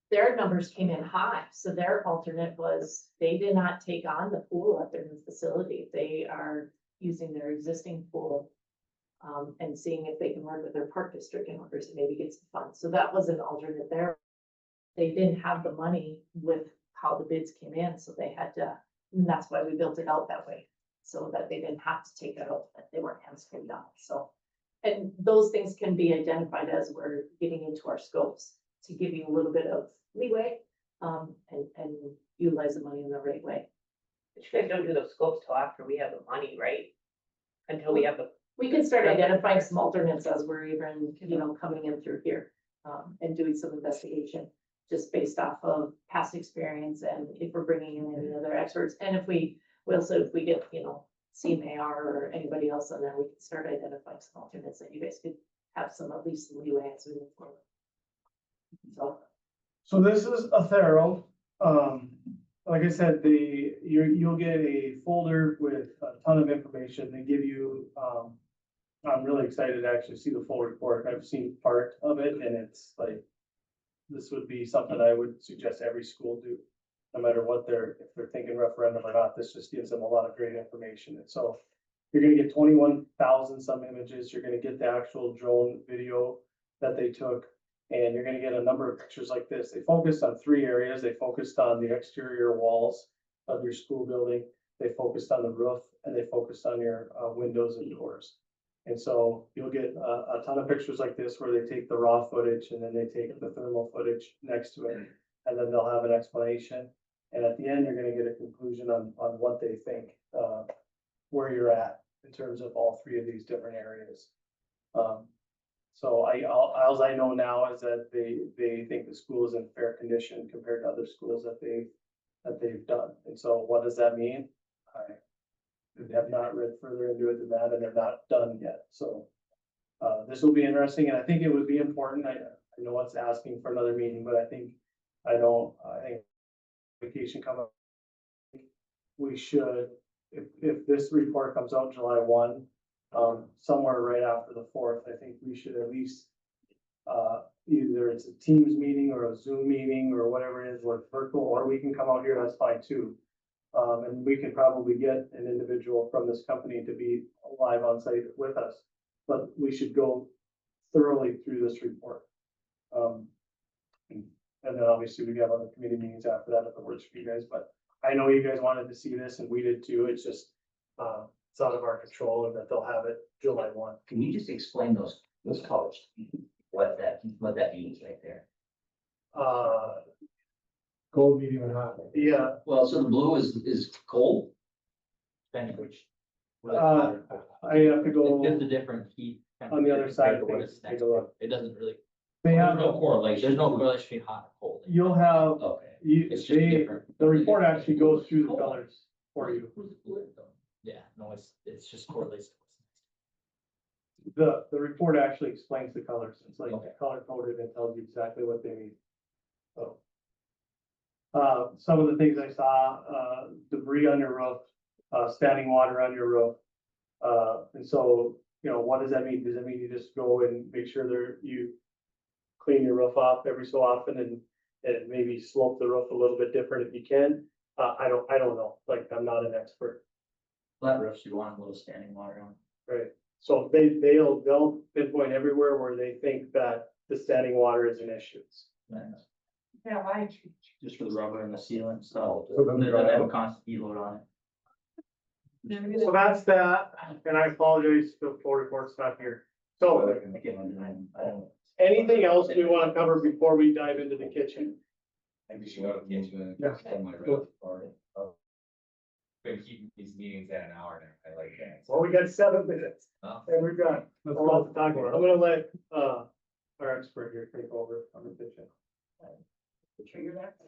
their numbers came in high, so their alternate was, they did not take on the pool at their new facility. They are using their existing pool. And seeing if they can work with their park district in order to maybe get some funds. So that was an alternate there. They didn't have the money with how the bids came in, so they had to, and that's why we built it out that way. So that they didn't have to take that out, that they weren't hamstrung down, so. And those things can be identified as we're getting into our scopes to give you a little bit of leeway, and utilize the money in the right way. But you guys don't do those scopes till after we have the money, right? Until we have the. We can start identifying some alternates as we're even, coming in through here, and doing some investigation. Just based off of past experience and if we're bringing in any other experts, and if we get, CMAR or anybody else on there, we can start identifying some alternates that you guys could have some, at least some leeway as we move forward. So this is a thorough, like I said, you'll get a folder with a ton of information. They give you, I'm really excited to actually see the full report. I've seen part of it and it's like, this would be something I would suggest every school do. No matter what if they're thinking referendum or not, this just gives them a lot of great information. And so you're gonna get 21,000 some images. You're gonna get the actual drone video that they took. And you're gonna get a number of pictures like this. They focused on 3 areas. They focused on the exterior walls of your school building. They focused on the roof and they focused on your windows and doors. And so you'll get a ton of pictures like this where they take the raw footage and then they take the thermal footage next to it. And then they'll have an explanation. And at the end, you're gonna get a conclusion on what they think, where you're at in terms of all 3 of these different areas. So all I know now is that they think the school is in fair condition compared to other schools that they've done. And so what does that mean? I have not read further into it than that, and they're not done yet. So this will be interesting, and I think it would be important. I know it's asking for another meeting, but I think vacation come up. We should, if this report comes out July 1, somewhere right after the 4th, I think we should at least either it's a Teams meeting or a Zoom meeting or whatever it is, or virtual, or we can come out here, that's fine too. And we can probably get an individual from this company to be live on site with us, but we should go thoroughly through this report. And then obviously we have other committee meetings after that if it works for you guys, but I know you guys wanted to see this and we did too. It's just, it's out of our control and that they'll have it July 1. Can you just explain those colors? What that means right there? Cold, medium and hot. Yeah, Well, so the blue is cold. Depending which. I have to go It's just a different heat. on the other side of What things, it's take next a to. look. It doesn't really, They There's have, no correlation. there's no correlation between hot and cold. you'll have, Okay. It's just different. the report actually goes through the colors for you. Yeah, no, it's just correlates. The report actually explains the colors. It's like Okay. color coded and tells you exactly what they mean. So. Some of the things I saw, debris on your roof, standing water on your roof. And so, you know, what does that mean? Does that mean you just go and make sure you clean your roof off every so often and maybe slope the roof a little bit different if you can? I don't know. Like, I'm not an expert, Flat roofs, you want a little standing water on. right? So they'll pinpoint everywhere where they think that the standing water is an issue. Yeah, why? Just for the rubber and the sealant, so So then it doesn't have a dry constant heat load on it. So that's that, and I apologize, the full report's not here. So, I don't. anything else we want to cover before we dive into the kitchen? I think we should go to the kitchen. Yeah. Extend my road for it. Been keeping these meetings at an hour now. I like that. Well, we got 7 minutes Well, and we've got a lot to talk about. I'm gonna let, our expert here take over on the kitchen.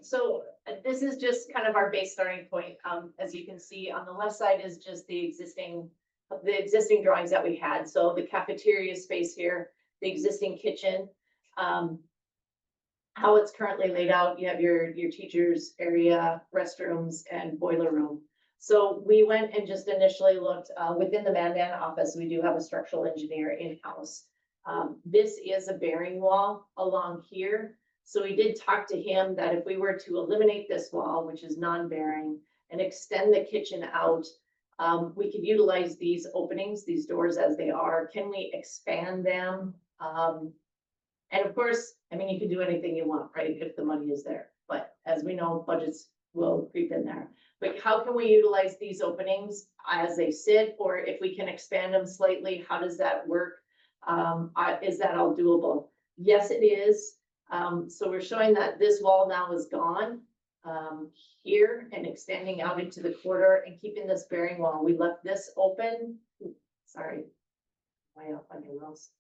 So this is just kind of our base starting point. As you can see on the left side is just the existing drawings that we had. So the cafeteria space here, the existing kitchen. How it's currently laid out, you have your teachers area, restrooms and boiler room. So we went and just initially looked, within the Mandan office, we do have a structural engineer in-house. This is a bearing wall along here. So we did talk to him that if we were to eliminate this wall, which is non-bearing, and extend the kitchen out, we could utilize these openings, these doors as they are. Can we expand them? And of course, I mean, you can do anything you want, right, if the money is there. But as we know, budgets will creep in there. But how can we utilize these openings as they sit, or if we can expand them slightly, how does that work? Is that all doable? Yes, it is. So we're showing that this wall now is gone here and extending out into the corridor and keeping this bearing wall. We left this open. Sorry. Way up on your rows.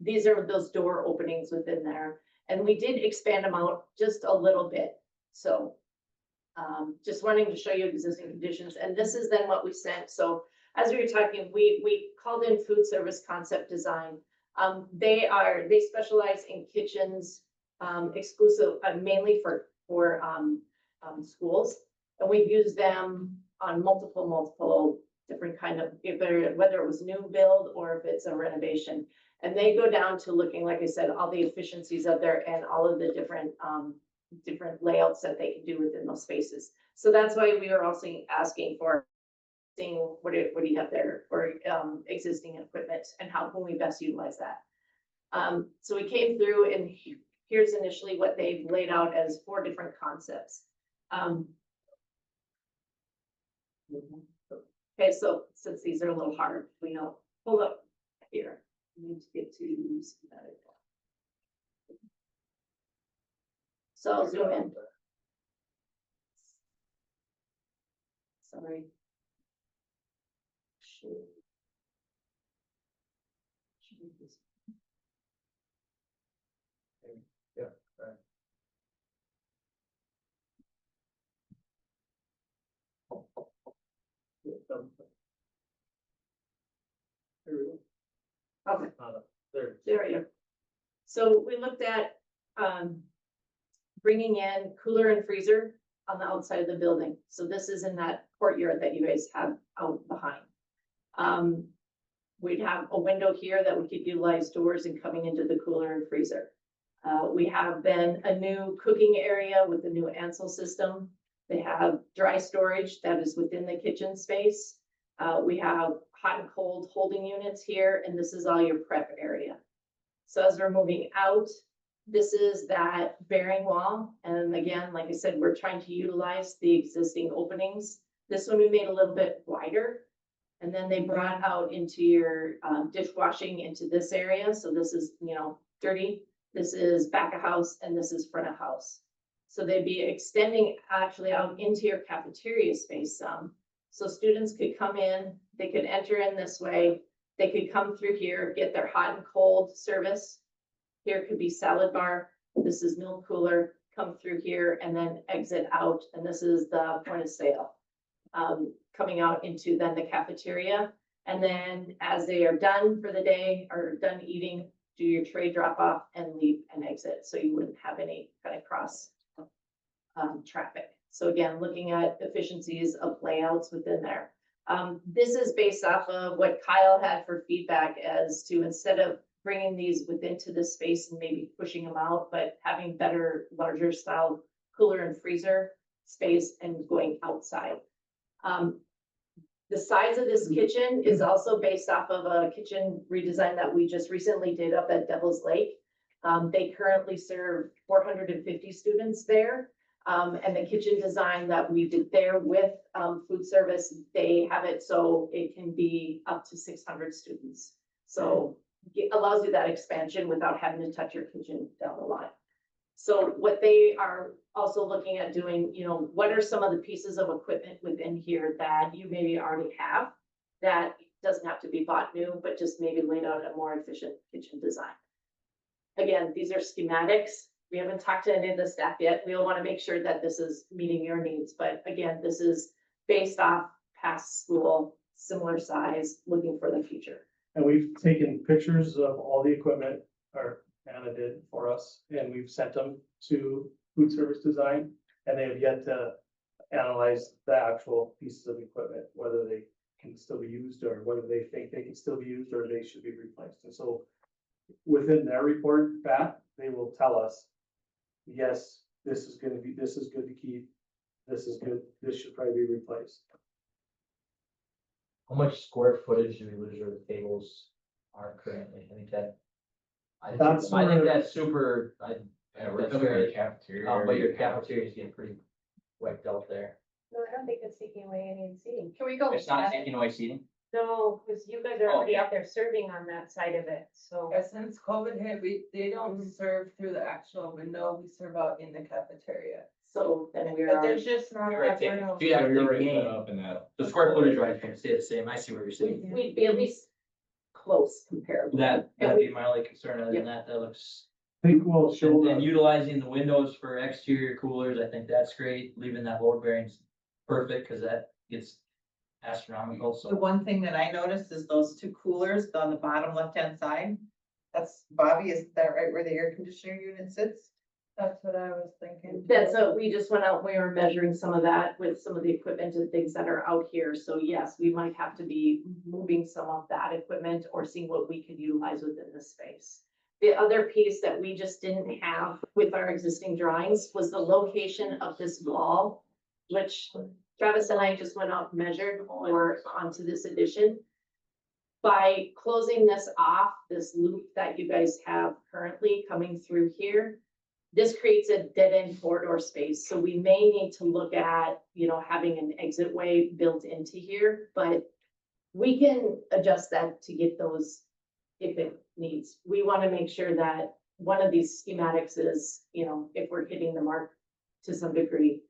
These are those door openings within there. And we did expand them out just a little bit. So just wanting to show you existing conditions. And this is then what we sent. So as we were talking, we called in food service concept design. They specialize in kitchens, exclusive, mainly for schools. And we've used them on multiple different kind of, whether it was new build or if it's a renovation. And they go down to looking, like I said, all the efficiencies of there and all of the different layouts that they can do within those spaces. So that's why we are also asking for seeing what do you have there for existing equipment and how can we best utilize that. So we came through and here's initially what they've laid out as 4 different concepts. Okay, so since these are a little hard, we know, hold up here. We need to get to schematic. So I'll zoom in. Sorry. Yeah, right. There we go. Okay. There. There we go. So we looked at, bringing in cooler and freezer on the outside of the building. So this is in that courtyard that you guys have out behind. We'd have a window here that we could utilize doors and coming into the cooler and freezer. We have then a new cooking area with the new Ansel system. They have dry storage that is within the kitchen space. We have hot and cold holding units here, and this is all your prep area. So as we're moving out, this is that bearing wall. And again, like I said, we're trying to utilize the existing openings. This one we made a little bit wider. And then they brought out into your dishwashing into this area. So this is, dirty. This is back of house and this is front of house. So they'd be extending actually out into your cafeteria space some. So students could come in, they could enter in this way. They could come through here, get their hot and cold service. Here could be salad bar. This is milk cooler, come through here and then exit out. And this is the point of sale. Coming out into then the cafeteria. And then as they are done for the day or done eating, do your tray drop off and leave and exit. So you wouldn't have any kind of cross traffic. So again, looking at efficiencies of layouts within there. This is based off of what Kyle had for feedback as to instead of bringing these within to the space and maybe pushing them out, but having better, larger style cooler and freezer space and going outside. The size of this kitchen is also based off of a kitchen redesign that we just recently did up at Devil's Lake. They currently serve 450 students there. And the kitchen design that we did there with food service, they have it so it can be up to 600 students. So it allows you that expansion without having to touch your kitchen down the line. So what they are also looking at doing, what are some of the pieces of equipment within here that you maybe already have that doesn't have to be bought new, but just maybe laid out a more efficient kitchen design. Again, these are schematics. We haven't talked to any of the staff yet. We'll want to make sure that this is meeting your needs. But again, this is based off past school, similar size, looking for the future. And we've taken pictures of all the equipment, or Anna did for us, and we've sent them to food service design. And they have yet to analyze the actual pieces of equipment, whether they can still be used or whether they think they can still be used or they should be replaced. And so within their report back, they will tell us, yes, this is good to keep. This is good. This should probably be replaced. How much square footage do we lose where the tables are currently? I think that. I That's think where- that's super, Yeah, we're That's looking at great. cafeteria. but your cafeteria is getting pretty wiped out there. No, I don't think it's taking away any seating. Can we go? It's not taking away seating? No, because you guys are Oh, already yeah. out there serving on that side of it, so. Yeah, since COVID hit, they don't serve through the actual window, we serve out in the cafeteria. So then we But are, there's just not You're enough right, room. you have So you're to right gain, up in that. the square footage right can stay the same. I see what you're saying. we'd be at least close comparable. That'd be my only concern. Other than that, that looks. I think we'll show And the utilizing the windows for exterior coolers, I think that's great. Leaving that load bearing's perfect, cause that gets astronomical, The so. one thing that I noticed is those two coolers on the bottom left-hand side. That's, Bobby, is that right where the air conditioner unit sits? That's what I was thinking. That's we just went out, we were measuring some of that with some of the equipment and things that are out here. So yes, we might have to be moving some of that equipment or seeing what we could utilize within the space. The other piece that we just didn't have with our existing drawings was the location of this wall, which Travis and I just went out and measured or onto this addition. By closing this off, this loop that you guys have currently coming through here, this creates a dead end corridor space. So we may need to look at, having an exit way built into here, but we can adjust that to get those if it needs. We want to make sure that one of these schematics is, if we're hitting the mark to some degree.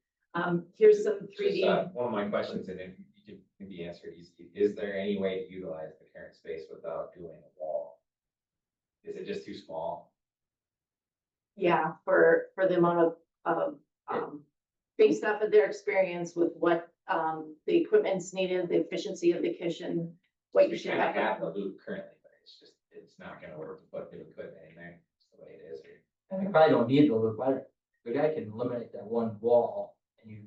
Here's some 3D. Just, one of my questions, and if you could maybe answer it easily, is there any way to utilize the current space without doing a wall? Is it just too small? Yeah, for the amount of, based off of their experience with what, the equipment's needed, the efficiency of the kitchen, what you should Kind of have. have the loop currently, but it's just it's not gonna work to put new equipment in there, it's the way it is. You probably don't need the loop, but the guy can eliminate that one wall and you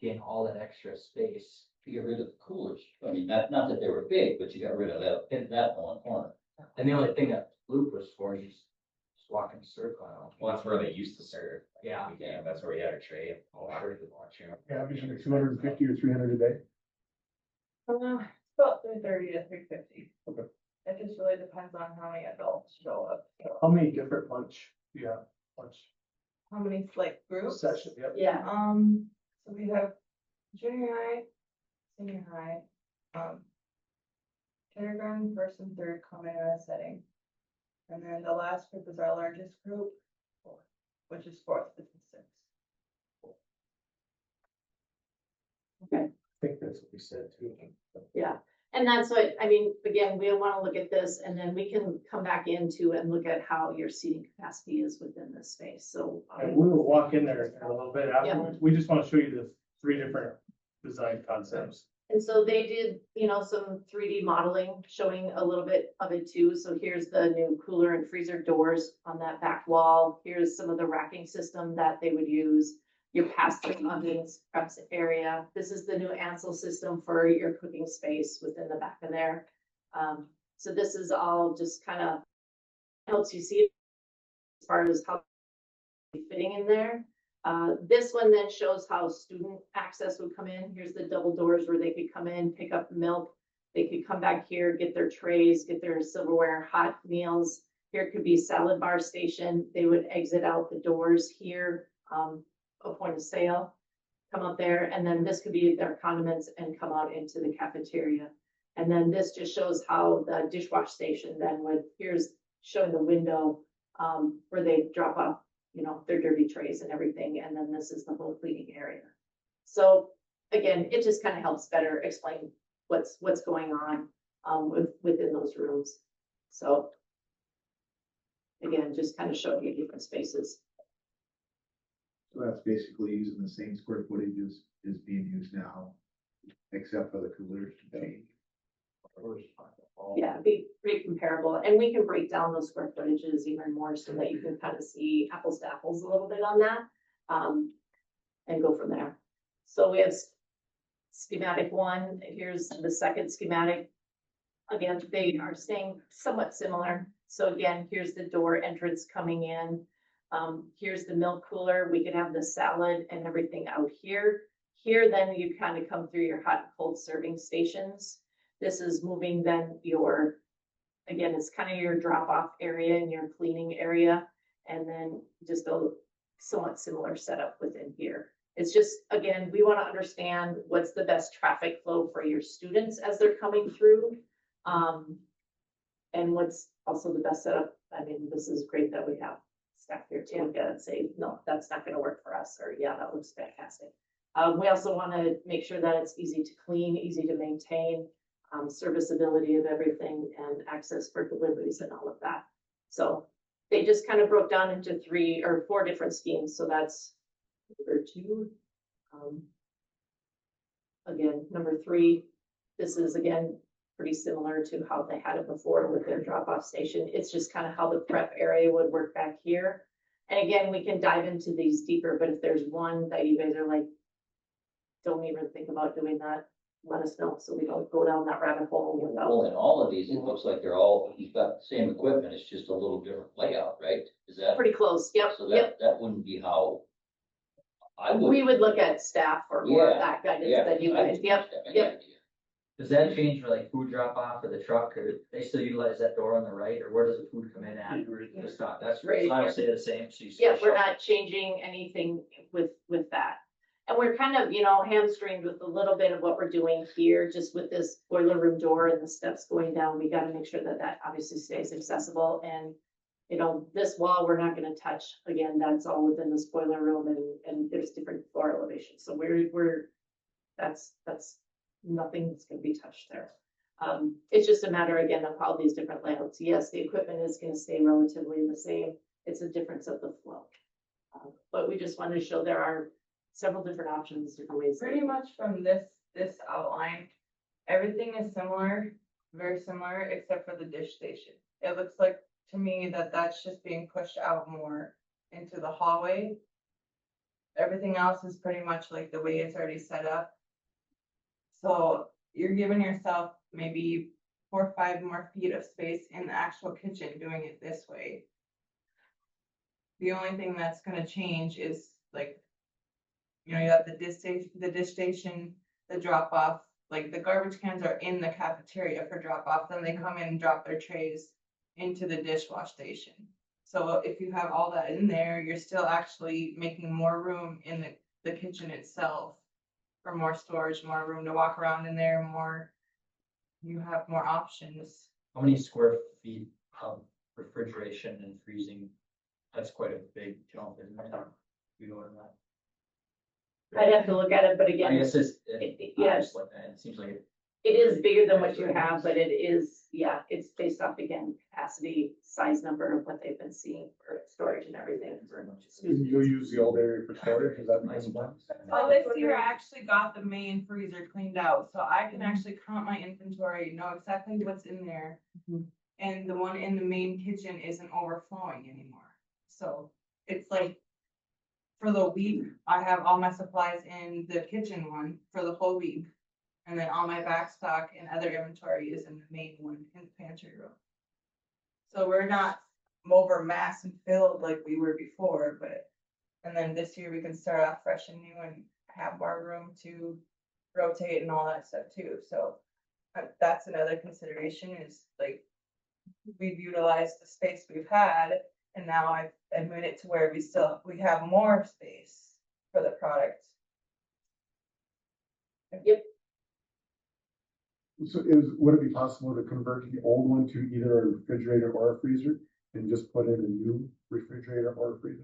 gain all that extra space. You get rid of the coolers. I mean, not that they were big, but you got rid of that one corner. And the only thing that loop was for is just walking a circle. Well, that's where they used to serve. Yeah. Yeah, that's where we had our tray. Washroom. Averaging 250 or 300 a day. About 330 to 350. Okay. It just really depends on how many adults show up. How many different lunch, lunch How many like groups? session, yep. Yeah, So we have junior high, senior high, kindergarten, first and third come in a setting. And then the last group is our largest group, which is fourth, fifth, and sixth. I think that's what we said too. yeah. And that's what, I mean, again, we want to look at this and then we can come back into and look at how your seating capacity is within this space, so. And we will walk in there in a little bit afterwards. We just want to show you the 3 different design concepts. And so they did, some 3D modeling showing a little bit of it too. So here's the new cooler and freezer doors on that back wall. Here's some of the racking system that they would use. Your pass-through ovens, preps area. This is the new Ansel system for your cooking space within the back of there. So this is all just kind of helps you see as far as how fitting in there. This one then shows how student access would come in. Here's the double doors where they could come in, pick up milk. They could come back here, get their trays, get their silverware, hot meals. Here could be salad bar station. They would exit out the doors here, a point of sale, come up there. And then this could be their condiments and come out into the cafeteria. And then this just shows how the dishwash station then would, here's showing the window, where they drop off their dirty trays and everything, and then this is the whole cleaning area. So again, it just kind of helps better explain what's going on within those rooms. So again, just kind of showing you different spaces. So that's basically using the same square footage is being used now, except for the coolers to change. Yeah, be pretty comparable, and we can break down those square footages even more so that you can kind of see apples to apples a little bit on that. And go from there. So we have schematic 1, here's the second schematic. Again, they are staying somewhat similar. So again, here's the door entrance coming in. Here's the milk cooler. We could have the salad and everything out here. Here, then you kind of come through your hot and cold serving stations. This is moving then again, it's kind of your drop off area and your cleaning area. And then just a somewhat similar setup within here. It's just, again, we want to understand what's the best traffic flow for your students as they're coming through. And what's also the best setup. I mean, this is great that we have staff here to look at and say, no, that's not going to work for us, or yeah, that looks fantastic. We also want to make sure that it's easy to clean, easy to maintain, serviceability of everything, and access for deliveries and all of that. So they just kind of broke down into 3 or 4 different schemes. So that's number 2. Again, number 3, this is again pretty similar to how they had it before with their drop-off station. It's just kind of how the prep area would work back here. And again, we can dive into these deeper, but if there's one that you guys are like, don't even think about doing that, let us know so we don't go down that rabbit hole without. Well, in all of these, it looks like you've got the same equipment, it's just a little different layout, right? Is that? Pretty close, yep, So yep. that wouldn't be how I would. We would look at staff for more of Yeah, that guidance Yeah. than you I guys, just yep, don't have any yep. idea. Does that change for like food drop off for the truck, or they still utilize that door on the right, or where does the food come in at? It's not, that's, Right. I would say the same. So you Yeah, still we're show- not changing anything with that. And we're kind of, hamstringed with a little bit of what we're doing here, just with this boiler room door and the steps going down. We gotta make sure that that obviously stays accessible. And, this wall, we're not gonna touch. Again, that's all within this boiler room, and there's different floor elevations. So that's nothing that's gonna be touched there. It's just a matter, again, of how these different layouts. Yes, the equipment is gonna stay relatively the same. It's a difference of the flow. But we just wanted to show there are several different options, different ways. Pretty much from this outline, everything is similar, very similar, except for the dish station. it looks like to me that that's just being pushed out more into the hallway. Everything else is pretty much like the way it's already set up. So you're giving yourself maybe 4 or 5 more feet of space in the actual kitchen doing it this way. The only thing that's gonna change is like, you know, you have the dish station, the drop off, like the garbage cans are in the cafeteria for drop off, then they come in and drop their trays into the dishwash station. So if you have all that in there, you're still actually making more room in the kitchen itself for more storage, more room to walk around in there, you have more options. How many square feet of refrigeration and freezing? That's quite a big jump, isn't it? You know what that? I'd have to look at it, but I again, guess it's, yes. it seems like it. It is bigger than what you have, but it is, yeah, it's based off, again, capacity, size number of what they've been seeing for storage and everything. You'll use the old area for storage, is that nice one? Well, this year I actually got the main freezer cleaned out, so I can actually count my inventory, know exactly what's in there. And the one in the main kitchen isn't overflowing anymore. So it's like, for the week, I have all my supplies in the kitchen one for the whole week. And then all my back stock and other inventory is in the main one in the pantry room. So we're not over mass and filled like we were before, but, and then this year we can start off fresh and new and have more room to rotate and all that stuff too, so. That's another consideration is like, we've utilized the space we've had, and now I've made it to where we have more space for the product. So would it be possible to convert the old one to either a refrigerator or a freezer and just put in a new refrigerator or a freezer?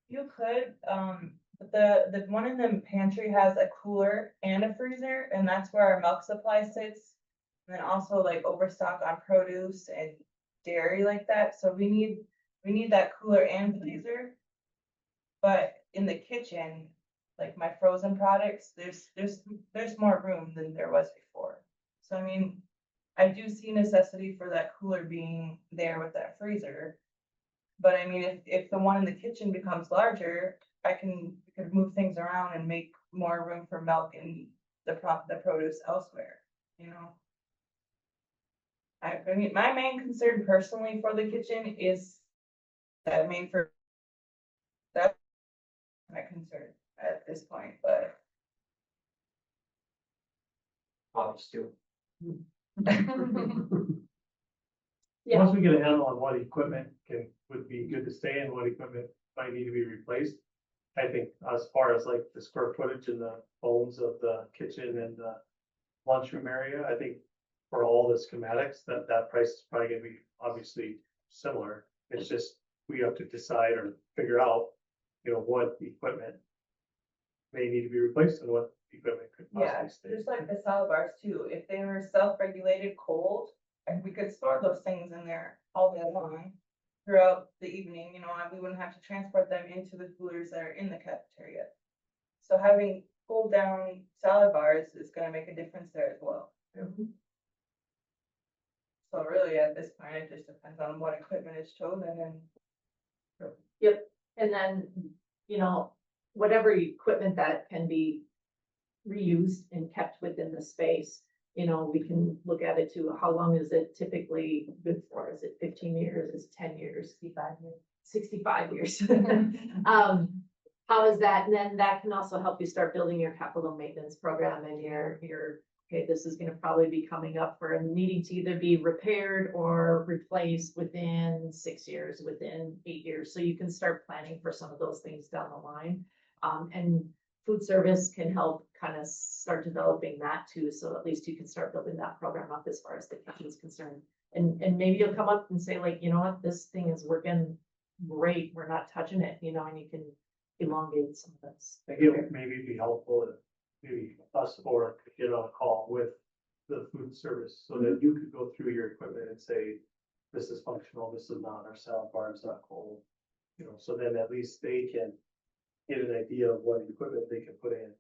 You could, but the one in the pantry has a cooler and a freezer, and that's where our milk supply sits. And then also like overstock on produce and dairy like that, so we need that cooler and freezer. But in the kitchen, like my frozen products, there's more room than there was before. So I mean, I do see necessity for that cooler being there with that freezer. But I mean, if the one in the kitchen becomes larger, we could move things around and make more room for milk and the produce elsewhere, you know? I mean, my main concern personally for the kitchen is that that's my concern at this point, but. Obvious too. Yeah. Once we get a handle on what equipment would be good to stay and what equipment might need to be replaced. I think as far as like the square footage and the bones of the kitchen and the lunchroom area, I think for all the schematics, that price is probably gonna be obviously similar. It's just, we have to decide or figure out, you know, what equipment may need to be replaced and what equipment could Yeah, possibly stay. just like the salad bars too, if they were self-regulated cold, and we could store those things in there all day long. Throughout the evening, you know, and we wouldn't have to transport them into the coolers that are in the cafeteria. So having cooled down salad bars is gonna make a difference there as well. So really, at this point, it just depends on what equipment is chosen and. Yep, and then, you know, whatever equipment that can be reused and kept within the space, you know, we can look at it to how long is it typically good for? Is it 15 years? Is it 10 years? 65 years. How is that? And then that can also help you start building your capital maintenance program and your, okay, this is gonna probably be coming up for a needing to either be repaired or replaced within 6 years, within 8 years. So you can start planning for some of those things down the line. And food service can help kind of start developing that too. So at least you can start building that program up as far as the kitchen is concerned. And maybe you'll come up and say like, you know what, this thing is working great. We're not touching it, you know, and you can elongate some of this. I think it maybe it'd be helpful if maybe us or could get on a call with the food service so that you could go through your equipment and say, this is functional, this is not, our salad bar is not cold. You know, so then at least they can get an idea of what equipment they can put in.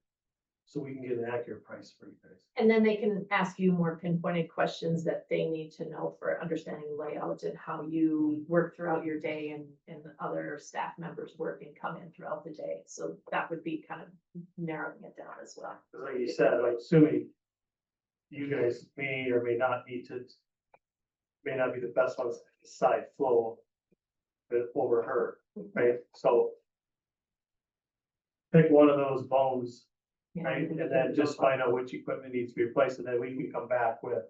so we can get an accurate price for you guys. And then they can ask you more pinpointed questions that they need to know for understanding layout and how you work throughout your day and other staff members work and come in throughout the day. So that would be kind of narrowing it down as well. Like you said, I'm assuming you guys may or may not need to, may not be the best ones to decide flow over her, right? So pick one of those bones, right? And then just find out which equipment needs to be replaced, and then we can come back with,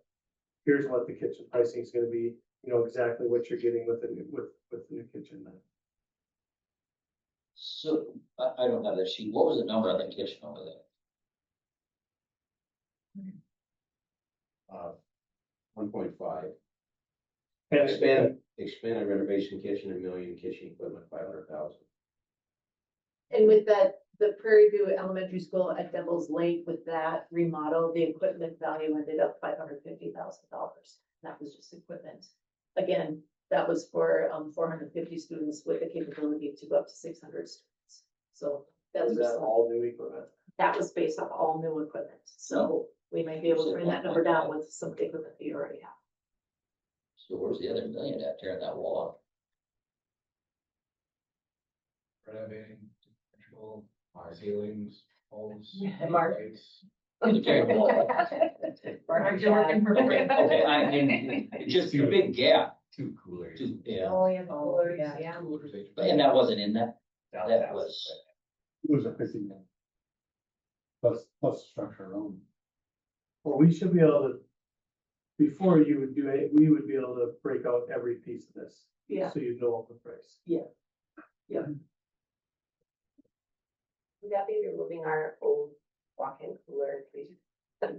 here's what the kitchen pricing is gonna be, you know, exactly what you're getting with the, with the new kitchen then. So, I don't have that sheet. What was the number on the kitchen over there? 1.5. And Expand renovation kitchen, $1 million, kitchen equipment, 500,000. And with that, the Prairie View Elementary School at Devil's Lake, with that remodel, the equipment value ended up $550,000. That was just equipment. Again, that was for 450 students with the capability to go up to 600 students. So that is was, that all new equipment? that was based on all new equipment. So we may be able to bring that number down with some of the equipment that you already have. So where's the other million at tearing that wall Renovating, control, ceilings, holes. Mark. lights. up? Tearing the wall up. Mark, you're working for free. Okay, I mean, it's just a big gap, Two coolers. yeah, Oh, yeah, the Oh, coolers, yeah. yeah. Coolers, and that wasn't in that, That that was, It was a 50 million. Plus structure alone. Well, we should be able to, before you would do it, we would be able to break out every piece of this. Yeah. So you'd know the price. Would that be removing our old walk-in cooler?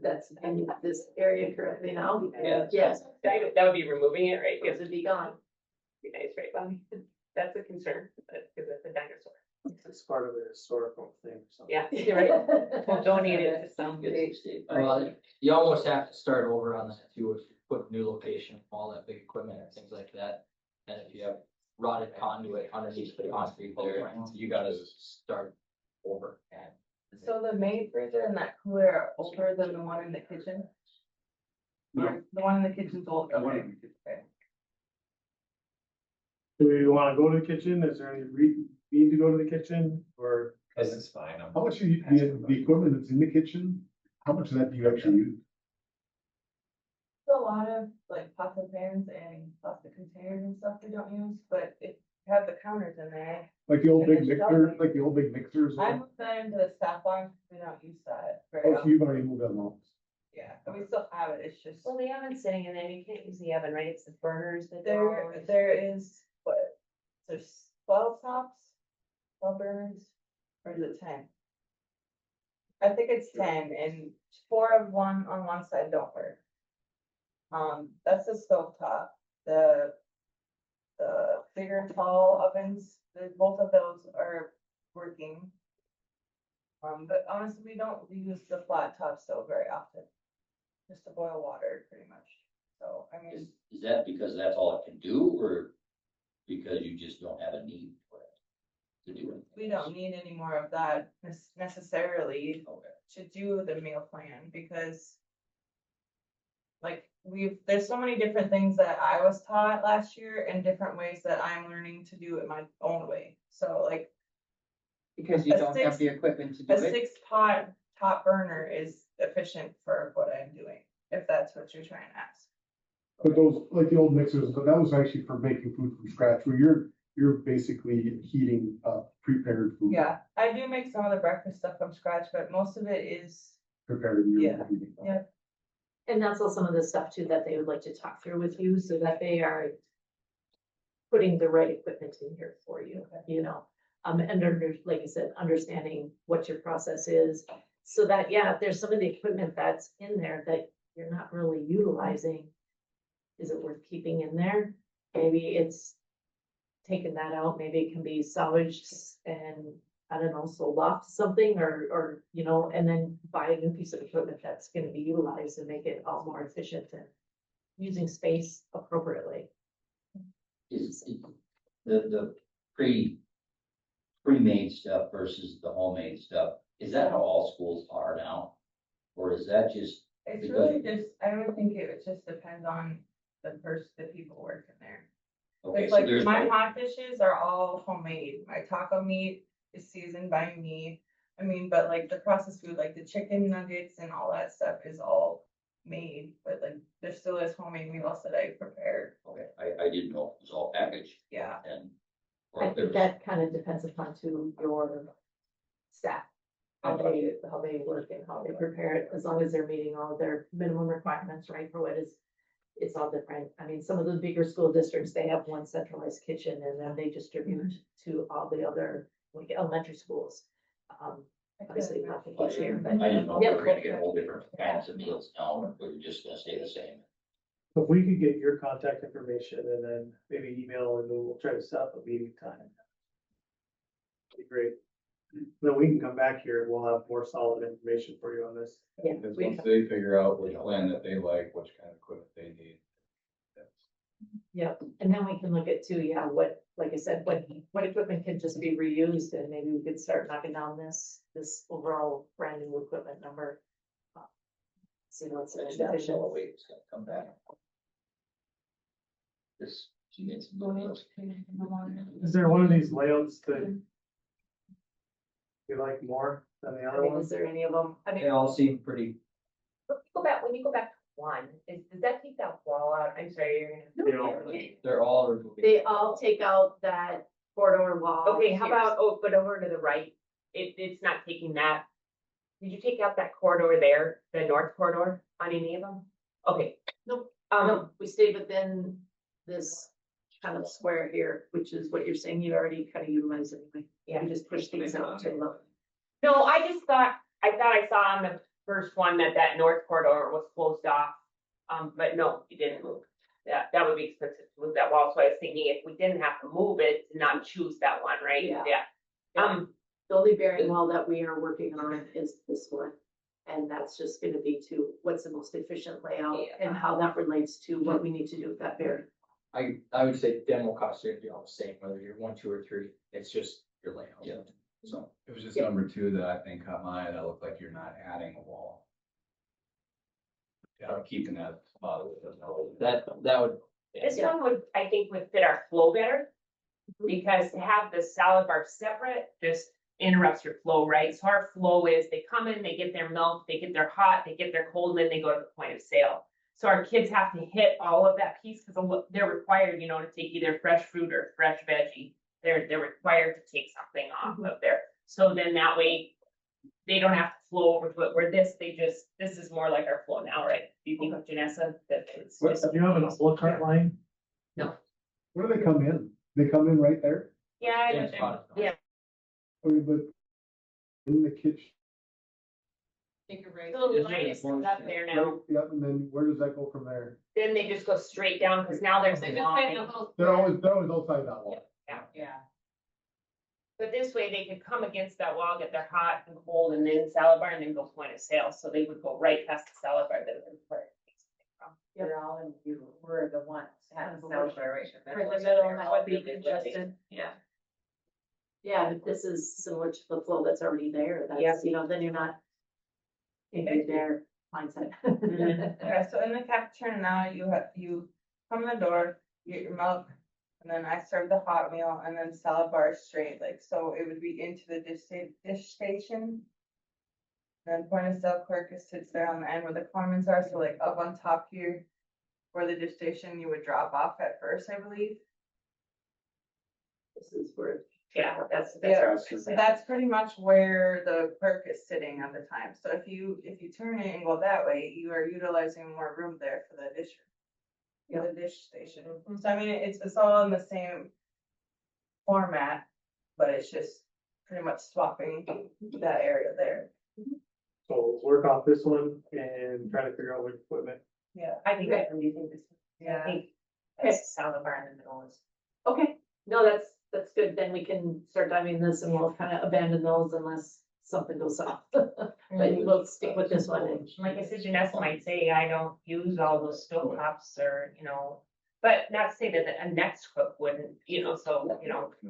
That's in this area currently now. Yeah. Yes, That would be removing it, right? it would be gone. Be nice, right, Bonnie? That's a concern, but because it's a dinosaur. It's part of a historical thing or something. Yeah, you're right. We'll donate it to some. get the state. Well, you almost have to start over on that too, if you put new location, all that big equipment and things like that. And if you have rotted conduit underneath the concrete there, you gotta start over. So the main freezer and that cooler are older than the one in the kitchen? No. The one in the kitchen's older. Do we wanna go to the kitchen? Is there any need to go to the kitchen or? This is fine. How much the equipment that's in the kitchen, how much of that do you actually use? A lot of like pots and pans and plastic containers and stuff we don't use, but it have the counters in there. Like the old big And the mixer, shelving. like the old big mixers? I moved that into the staff lounge, we don't use that very Oh, so often, you've already moved that along. yeah, and we still have it, it's just. Well, the oven's sitting in there, you can't use the oven, right? It's the burners that go There, on. there is, what, there's 12 tops, 12 burners, or is it 10? I think it's 10, and 4 of one on one side don't work. That's the stove top, the bigger tall ovens, both of those are working. But honestly, we don't use the flat top stove very often, just to boil water, pretty much, so, I mean. Is that because that's all it can do, or because you just don't have a need for it to do it? We don't need any more of that necessarily Okay. to do the meal plan, because. Like, there's so many different things that I was taught last year and different ways that I'm learning to do it my own way, so like. Because you A don't six- have the equipment to do A it. 6-pot top burner is efficient for what I'm doing, if that's what you're trying to ask. But those, like the old mixers, but that was actually for making food from scratch, where you're basically heating prepared food. Yeah, I do make some of the breakfast stuff from scratch, but most of it is, Prepared. and you're Yeah. heating. Yeah. And that's also some of the stuff too that they would like to talk through with you so that they are putting the right equipment in here for you, you know? And like I said, understanding what your process is, so that, yeah, if there's some of the equipment that's in there that you're not really utilizing, is it worth keeping in there? Maybe it's taking that out, maybe it can be salvaged and, I don't know, sold off to something or, you know, and then buy a new piece of equipment that's gonna be utilized and make it all more efficient and using space appropriately. Is the pre-made stuff versus the homemade stuff, is that how all schools are now? Or is that just, It's Because- really just, I would think it would just depend on the people working there. okay, It's so like, there's, my hot dishes are all homemade, my taco meat is seasoned by me. I mean, but like the processed food, like the chicken nuggets and all that stuff is all made, but like there still is homemade meals that I prepared, okay, I didn't know it was all packaged yeah. and. or I if think there's- that kind of depends upon to your staff. How they work and how they prepare it, as long as they're meeting all their minimum requirements, right, for what is. It's all different. I mean, some of the bigger school districts, they have one centralized kitchen and then they distribute to all the other, like elementary schools. Obviously, not the case here, but. I didn't know if we Yep. were gonna get all different kinds of meals now, or if we were just gonna stay the same. If we could get your contact information and then maybe email and we'll try to set up a meeting time. Be great. Then we can come back here and we'll have more solid information for you on this. Yeah, Because we- once they figure out which plan that they like, which kind of equipment they need. that's- Yep, and then we can look at too, yeah, what, like I said, what equipment can just be reused and maybe we could start knocking down this overall brand new equipment number. See what's That's efficient. the way it's gonna come back. This, she gets some good meals. Is there one of these layouts that you like more than the I other mean, ones? is there any of them? I They mean, all seem pretty, When you go back to one, does that take that wall out? I'm sorry, you're gonna. Yeah. they're all removing. they all take out that corridor wall. Okay, how here. about, but over to the right, it's not taking that. Did you take out that corridor there, the north corridor on any of them? Okay. Nope. Um, No, we stay within this kind of square here, which is what you're saying, you already kind of utilize anyway. Yeah. You just push things out to the. no, I thought I saw on the first one that north corridor was closed off. But no, you didn't move. That would be expensive to move that wall, so I was thinking if we didn't have to move it, to not choose that one, right? Yeah. Yeah. The only bearing wall that we are working on is this one. And that's just gonna be to what's the most efficient layout and how that relates to what we need to do with that bearing. I would say demo costs are gonna be all the same, whether you're 1, 2, or 3, it's just your layout. Yeah. So, It was just Yeah. number two that I think caught my eye, that looked like you're not adding a wall. Yeah, keeping that spot with the. that would. This one would, I think, would fit our flow better. Because to have the salad bar separate just interrupts your flow, right? So our flow is, they come in, they get their milk, they get their hot, they get their cold, and then they go to the point of sale. So our kids have to hit all of that piece because they're required, to take either fresh fruit or fresh veggie. They're required to take something off of there. So then that way, they don't have to flow over to it, where this is more like our flow now, right? Do you think, Janessa, that it's just? Do you have an a la carte line? Where do they come in? They come in right there? Yeah, Same spot. yeah. Or but in the kitchen? Take a break. The little Just line like is one- up there now. Yep, and then where does that go from there? Then they just go straight down, because now there's a line. They're always outside that wall. Yeah. But this way, they could come against that wall, get their hot and cold, and then salad bar, and then go point of sale, so they would go right past the salad bar that was required. You're all in, you were the ones that had celebration. Right, the middle, and that would be congested. Yeah, if this is similar to the flow that's already there, that's, then you're not. In their mindset. Yeah, so in the cafeteria now, you come in the door, you get your milk, and then I serve the hot meal, and then salad bar straight, so it would be into the dish station. Then point of sale clerk sits there on the end where the comments are, so up on top here, where the dish station, you would drop off at first, I believe. This is where. Yeah, that's. Yeah, so that's pretty much where the clerk is sitting at the time, so if you turn it and go that way, you are utilizing more room there for the dish. The dish station, so I mean, it's all in the same format, but it's just pretty much swapping that area there. So work off this one and try to figure out what equipment. Yeah. I think I'm using this. Yeah. I think this salad bar in the middle is. Okay, no, that's good, then we can start diving this and we'll kind of abandon those unless something goes off. But we'll stick with this one and. Like I said, Janessa might say, I don't use all those stovetops or, But not to say that a next cook wouldn't, so,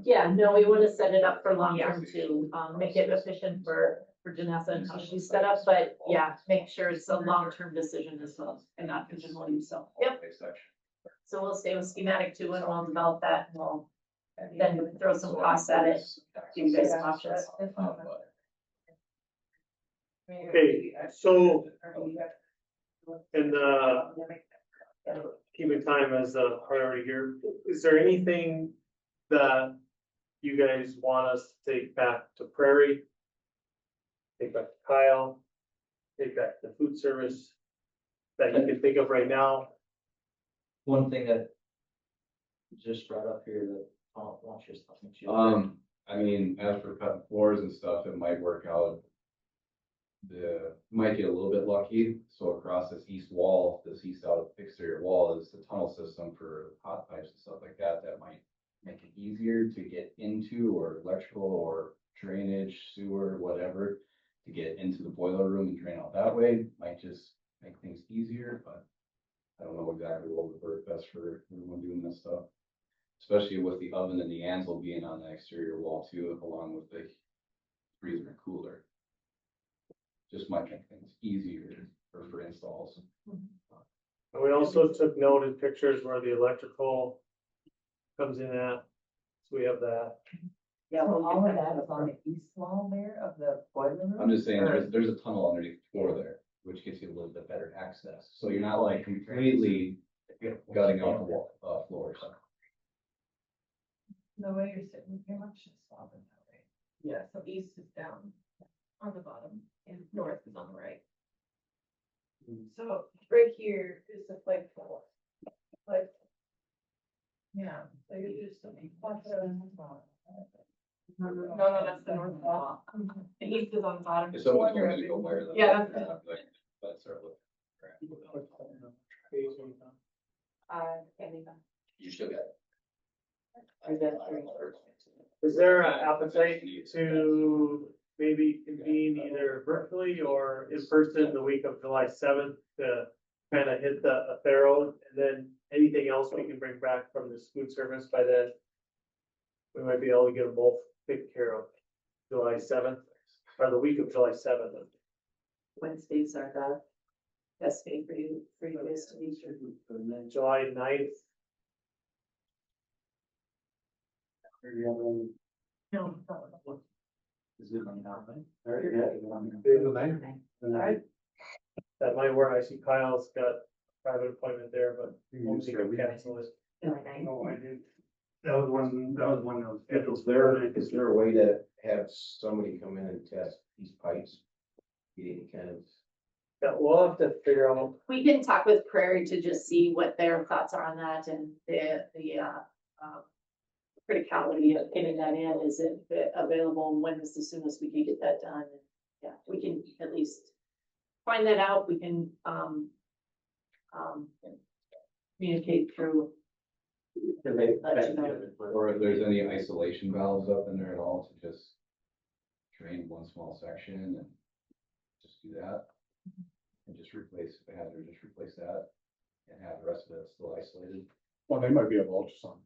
Yeah, no, we want to set it up for long term to, make it efficient for Janessa and how she's set up, but yeah, make sure it's a long-term decision as well and not pigeonhole you, so, yep. So we'll stay with schematic two and we'll develop that and we'll then throw some costs at it, give you guys some options. Okay, so in the keeping time as a priority here, is there anything that you guys want us to take back to Prairie? Take back to Kyle, take back to food service that you can think of right now? One thing that just brought up here that I want your stuff. I mean, as for cutting floors and stuff, it might work out. Might get a little bit lucky, so across this east wall, this east out exterior wall is the tunnel system for hot pipes and stuff like that, that might make it easier to get into, or electrical, or drainage, sewer, whatever, to get into the boiler room and drain out that way, might just make things easier, but I don't know exactly what would work best for everyone doing this stuff. Especially with the oven and the Ansel being on the exterior wall too, along with the freezer and cooler. Just might make things easier for installs. And we also took noted pictures where the electrical comes in at, so we have that. Yeah, well, all of that is on the east wall there of the boiler room. I'm just saying, there's a tunnel underneath the floor there, which gives you a little bit better access, so you're not like completely gutting out the wall, floors. The way you're sitting, you're much just swapping that way. Yeah. So east is down on the bottom and north is on the right. So right here is the flagpole. Like, Yeah. so you just. No, that's the north wall. The east is on the bottom. If someone's going to go wire them. Yeah, that's it. Let's start looking. You still got it. Is there an appetite to maybe convene either virtually or in person the week of July 7th to kind of hit the thorough, and then anything else we can bring back from this food service by then? We might be able to get them both taken care of July 7th or the week of July 7th. Wednesdays are the best day for you guys to meet. And then July 9th. No. Is it on now, right? Alright. That might work. I see Kyle's got a private appointment there, but we'll see if we cancel it. No, I did. That was one that was scheduled. Is there a way to have somebody come in and test these pipes? Getting kind of. Yeah, we'll have to figure out. We can talk with Prairie to just see what their thoughts are on that and the criticality of getting that in. Is it available? When is the soonest we can get that done? Yeah, we can at least find that out. We can, communicate through. Let you know. Or if there's any isolation valves up in there at all to just drain one small section and just do that. And just replace, if they have to, just replace that and have the rest of it still isolated. Well, they might be able to ultrasound.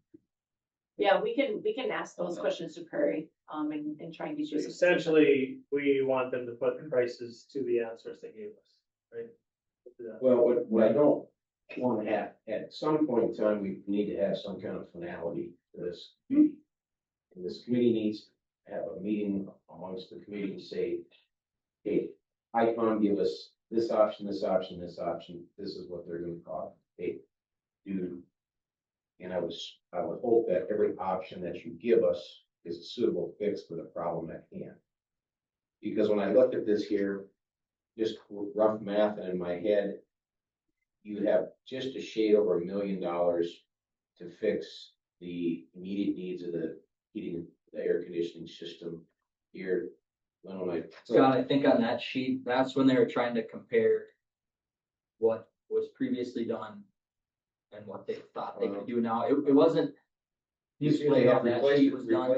Yeah, we can ask those questions to Prairie, and try and get you. some- Essentially, we want them to put the prices to the answers they gave us, right? Well, what I don't want to have, at some point in time, we need to have some kind of finality to this. And this committee needs to have a meeting amongst the committee and say, hey, ICON give us this option, this option, this option, this is what they're gonna cost, hey, do. And I would hope that every option that you give us is a suitable fix for the problem at hand. Because when I looked at this here, just rough math in my head, you have just a shade over $1 million to fix the immediate needs of the heating, the air conditioning system here. Scott, I think on that sheet, that's when they were trying to compare what was previously done and what they thought they could do now. It wasn't. Usually have on that sheet was done.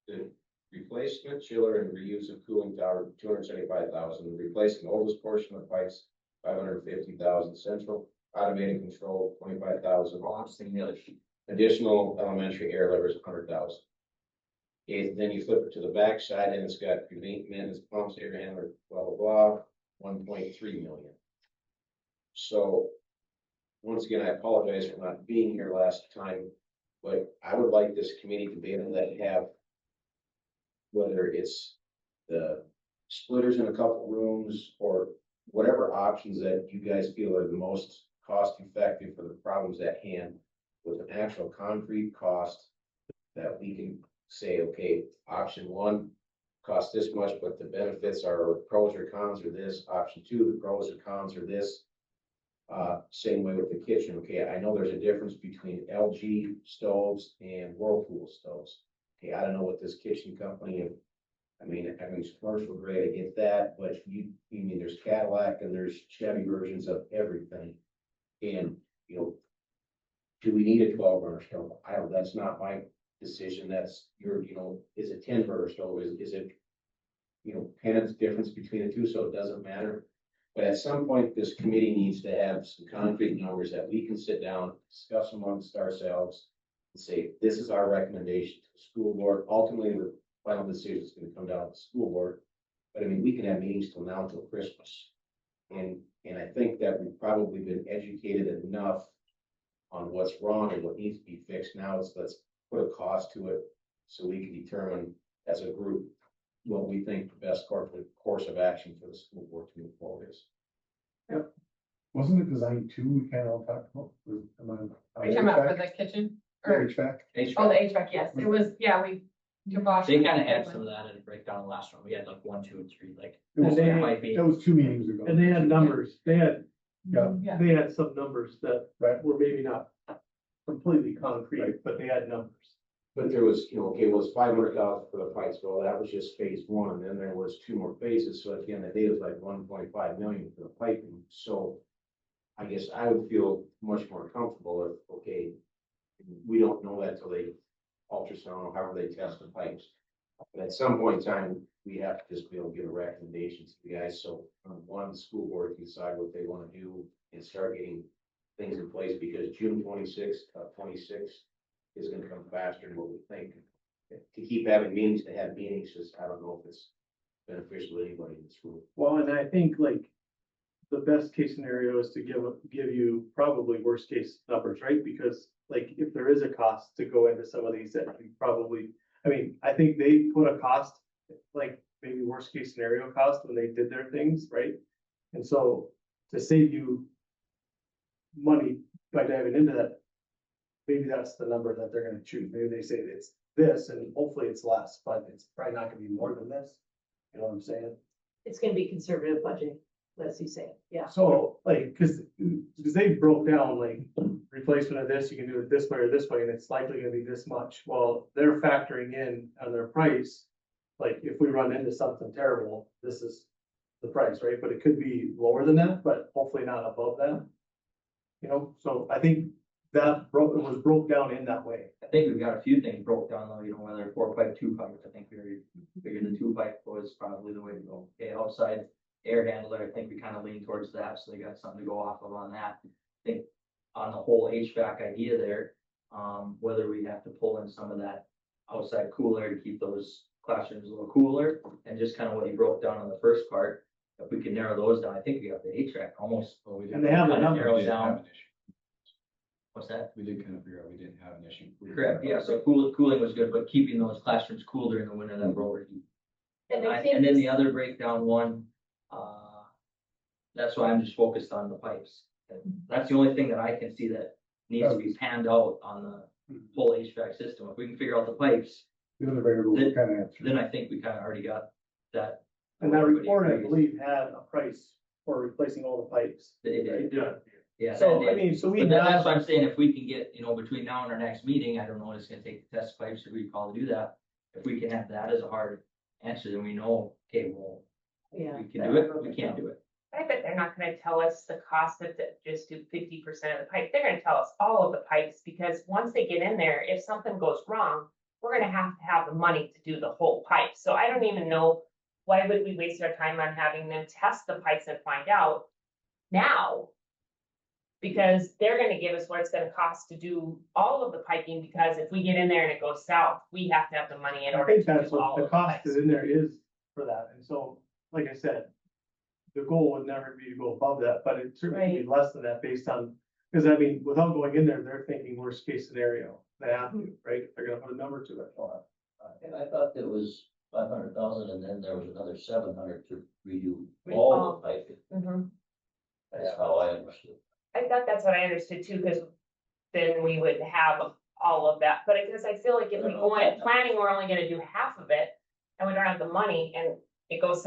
the replacement chiller and reuse of cooling tower, 275,000, replacing oldest portion of pipes, 550,000, central automated control, 25,000. Well, I'm just thinking the other sheet. Additional elementary air levers, 100,000. Okay, then you flip it to the back side and it's got maintenance pumps, air handler, blah, blah, blah, 1.3 million. So, once again, I apologize for not being here last time, but I would like this committee to be able to have, whether it's the splitters in a couple rooms or whatever options that you guys feel are the most cost effective for the problems at hand, with an actual concrete cost that we can say, okay, option one costs this much, but the benefits are pros or cons or this. Option two, the pros or cons are this. Same way with the kitchen. Okay, I know there's a difference between LG stoves and Whirlpool stoves. Okay, I don't know what this kitchen company, I mean, it's commercial grade, I get that, but you mean, there's Cadillac and there's Chevy versions of everything. And, you know, do we need a 12-burner stove? I don't, that's not my decision. That's your, you know, is it 10-burner stove? Is it, you know, penance difference between the two, so it doesn't matter. But at some point, this committee needs to have some concrete numbers that we can sit down, discuss amongst ourselves, and say, this is our recommendation to the school board. Ultimately, the final decision is going to come down to the school board. But I mean, we can have meetings till now, till Christmas. And I think that we've probably been educated enough on what's wrong and what needs to be fixed. Now let's put a cost to it so we can determine as a group what we think the best course of action for the school board to move forward is. Wasn't it design two we kind of talked about? Are you talking about for the kitchen? Or, HVAC? oh, the HVAC, yes, it was, yeah, we took off. They kind of had some of that in the breakdown last one. We had like 1, 2, and 3, like. It was, They- might be. that was 2 meetings ago. And they had numbers, Yeah, they had some numbers that right. were maybe not completely concrete, but they had numbers. But there was, you know, okay, well, it's 500,000 for the pipes. Well, that was just phase one. And then there was 2 more phases. So at the end of the day, it was like 1.5 million for the piping. So I guess I would feel much more comfortable if, okay, we don't know that till they ultrasound or however they test the pipes. But at some point in time, we have to just be able to give a recommendation to the guys. So one, the school board can decide what they want to do and start getting things in place, because June 26th is gonna come faster than what we think. To keep having meetings, to have meetings, just, I don't know if it's beneficial to anybody in this room. Well, and I think like the best case scenario is to give you probably worst case numbers, right? Because like if there is a cost to go into some of these that you probably, I mean, I think they put a cost, like maybe worst case scenario cost when they did their things, right? And so to save you money by diving into that, maybe that's the number that they're gonna choose. Maybe they say it's this and hopefully it's less, but it's probably not gonna be more than this. You know what I'm saying? It's gonna be conservative budget, let's you say, yeah. So like, cause they broke down like replacement of this, you can do it this way or this way, and it's likely gonna be this much. Well, they're factoring in on their price. Like if we run into something terrible, this is the price, right? But it could be lower than that, but hopefully not above that. You know, so I think that was broke down in that way. I think we've got a few things broke down though, you know, whether 4-pipe, 2-pipe, I think we already figured the 2-pipe was probably the way to go. Okay, outside air handler, I think we kind of lean towards that, so they got something to go off of on that. I think on the whole HVAC idea there, whether we have to pull in some of that outside cooler to keep those classrooms a little cooler, and just kind of what you broke down on the first part, if we can narrow those down, I think we got the HVAC almost. Well, we And they have the kind of numbers. narrowed did have down. an issue. What's that? We did kind of figure out we didn't have an issue. Correct, yeah, so cooling was good, but keeping those classrooms cool during the winter, that were overheat. And I think And then this- the other breakdown one, that's why I'm just focused on the pipes. That's the only thing that I can see that needs to be panned out on the whole HVAC system. If we can figure out the pipes, The other variable Then- kind of answered. then I think we kind of already got that. And that Everybody report, I agrees. believe, had a price for replacing all the pipes. It did. Yeah. Yeah. So, that I did. mean, so we But that's have, what I'm saying, if we can get, you know, between now and our next meeting, I don't know what it's gonna take to test pipes, if we probably do that. If we can have that as a hard answer, then we know, okay, well, Yeah. we can do it, we can't do it. I bet they're not gonna tell us the cost of just do 50% of the pipe. They're gonna tell us all of the pipes, because once they get in there, if something goes wrong, we're gonna have to have the money to do the whole pipe. So I don't even know, why would we waste our time on having them test the pipes and find out now? Because they're gonna give us what it's gonna cost to do all of the piping, because if we get in there and it goes south, we have to have the money in I order think to that's do all what of the the cost is pipes. in there is for that, and so, like I said. The goal would never be to go above that, but it certainly could be less than that based on, because I mean, without going in there, they're thinking worst case scenario. They have to, right? They're gonna put a number to it. And I thought there was 500,000 and then there was another 700 to redo Re- all all. the piping. Mhm. That's how I understood. I thought that's what I understood too, because then we would have all of that, but because I feel like if we go in planning, we're only gonna do half of it. And we don't have the money and it goes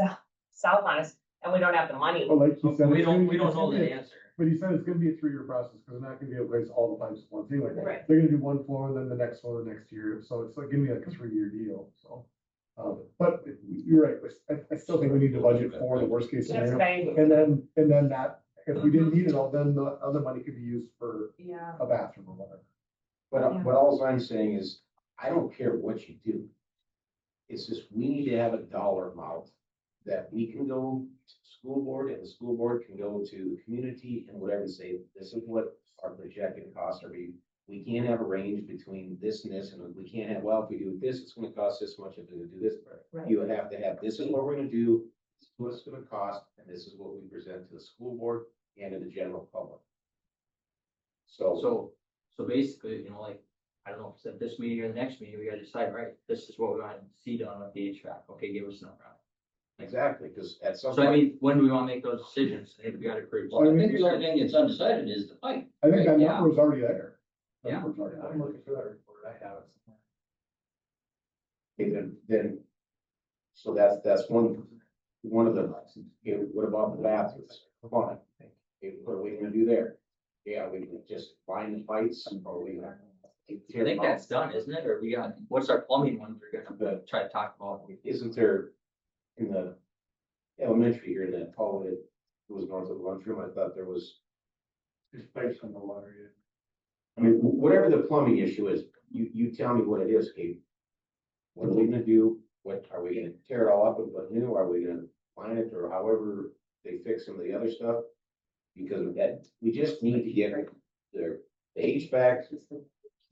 south on us and we don't have the money. Well, like you said. We it's gonna don't, be- we don't it's know gonna the be a- answer. But he said it's gonna be a 3-year process, because they're not gonna be able to place all the pipes at once anyway. Right. They're gonna do one floor and then the next floor the next year, so it's like, gonna be like a 3-year deal, so. But you're right, I still think we need to budget for the worst case That's scenario. what I, And then that, if we didn't need it all, then the other money could be used for yeah. a bathroom or whatever. But all I'm saying is, I don't care what you do. It's just, we need to have a dollar amount that we can go to the school board, and the school board can go to the community and whatever, and say, this is what our projected costs are. We can't have a range between this and this, and we can't have, well, if we do this, it's gonna cost this much, if we do this. Right. You would have to have, this is what we're gonna do, this is what it's gonna cost, and this is what we present to the school board and to the general public. So, So basically, you know, like, I don't know if it's at this meeting or the next meeting, we gotta decide, right, this is what we want to see done with the HVAC. Okay, give us a number. exactly, because at some So I point, mean, when do we wanna make those decisions? I think we gotta create. Well, I think the only thing that's undecided is the pipe. I think that Yeah. number was already there. That Yeah. number's already there. I'm looking for that report. I have it somewhere. then, so that's one of the, okay, what about the bathrooms? Come on. Okay, what are we gonna do there? Yeah, we can just find the pipes, or we gonna I tear think them out? that's done, isn't it? Or we got, what's our plumbing one we're gonna try to talk about? Isn't there in the elementary here, in that hall that was north of the lunchroom, I thought there was, There's pipes on the water, yeah. I mean, whatever the plumbing issue is, you tell me what it is, Kate. What are we gonna do? What, are we gonna tear it all up and put new? Are we gonna line it, or however they fix some of the other stuff? Because of that, we just need to get the HVAC,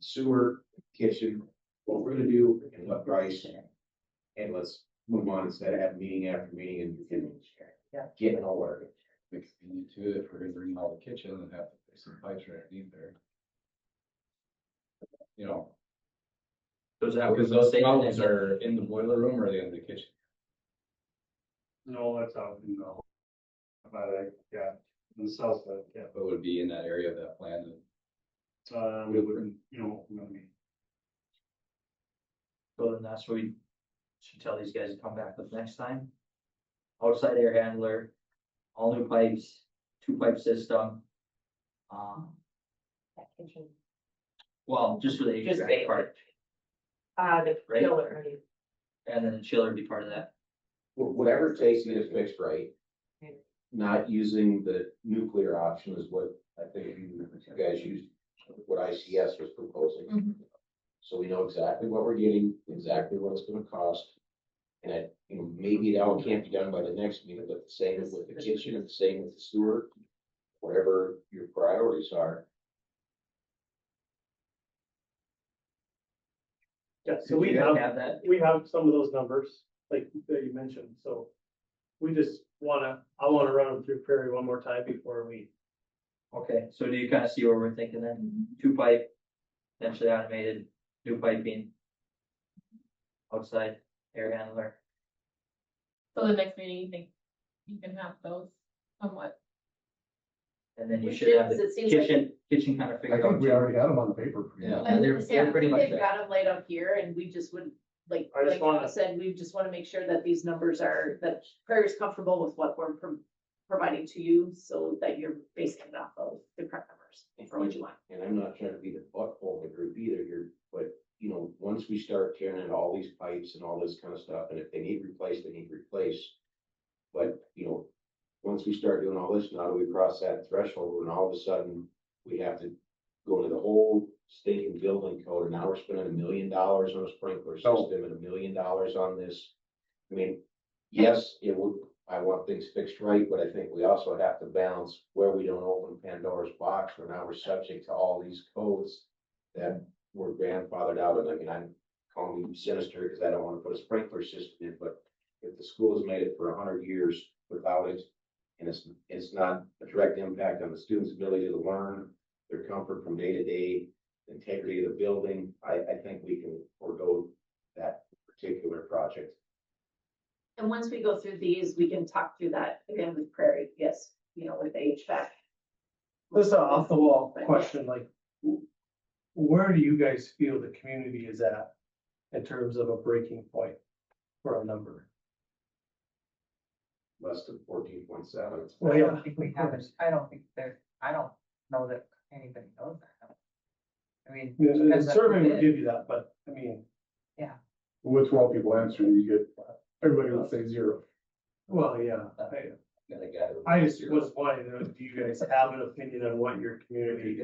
sewer, kitchen, what we're gonna do, and what price. And let's move on instead of having meeting after meeting and getting nowhere. If we need to, if we're gonna bring all the kitchen and have to fix some pipes right underneath there. You know, So is that what because we're those saying? problems are in the boiler room or are they in the kitchen? No, that's out in the, yeah, in the south side, yeah. What would be in that area of that plan? We wouldn't, you know, I mean, So then that's what we should tell these guys to come back with next time. Outside air handler, all new pipes, 2-pipe system. That kitchen. Well, just for the Just HVAC the- part, The Right. chiller. and then the chiller would be part of that. Whatever it takes to get it fixed right. Not using the nuclear option is what I think you guys used, what ICS was proposing. So we know exactly what we're getting, exactly what it's gonna cost. And you know, maybe that one can't be done by the next meeting, but the same with the kitchen and the same with the sewer. Whatever your priorities are. yeah, so we You guys have, that. we have some of those numbers, like that you mentioned, so. We just I wanna run them through Prairie one more time before we, Okay, so do you kind of see where we're thinking then? 2-pipe, potentially automated, new piping. Outside air handler. So the next meeting, you think you can have those somewhat? And then you We should should, have the 'cause it seems like- kitchen kind of I figured think out. we too. already had them on the paper. Yeah, And they're pretty much They've there. got them laid up here and we just would, like I just wanna- Rob said, we just wanna make sure that these numbers are, that Prairie's comfortable with what we're providing to you, so that you're basing it off of the correct numbers for what you want. And I'm not trying to be the butthole of the group either here, but you know, once we start tearing into all these pipes and all this kind of stuff, and if they need replaced, they need replaced. But, you know, once we start doing all this, now do we cross that threshold, and all of a sudden, we have to go into the whole stinking building code, and now we're spending $1 million on a sprinkler No. system and $1 million on this. I mean, yes, it would, I want things fixed right, but I think we also have to balance where we don't open Pandora's box, where now we're subject to all these codes that were grandfathered out, and I mean, I'm calling me sinister because I don't want to put a sprinkler system in, but if the school has made it for 100 years without it, and it's not a direct impact on the students' ability to learn, their comfort from day to day, integrity of the building, I think we can forego that particular project. And once we go through these, we can talk through that again with Prairie, yes, you know, with the HVAC. This is an off the wall question, like, where do you guys feel the community is at in terms of a breaking point for a number? Less than 14.7. Well, I yeah, don't think we have it. I don't think there, I don't know that anybody knows that. I mean. The depends on who survey would did. give you that, but I mean, With 12 people answering, you get, everybody will say 0. well, yeah. Gotta gather. I just was wanting to know, do you guys have an opinion on what your community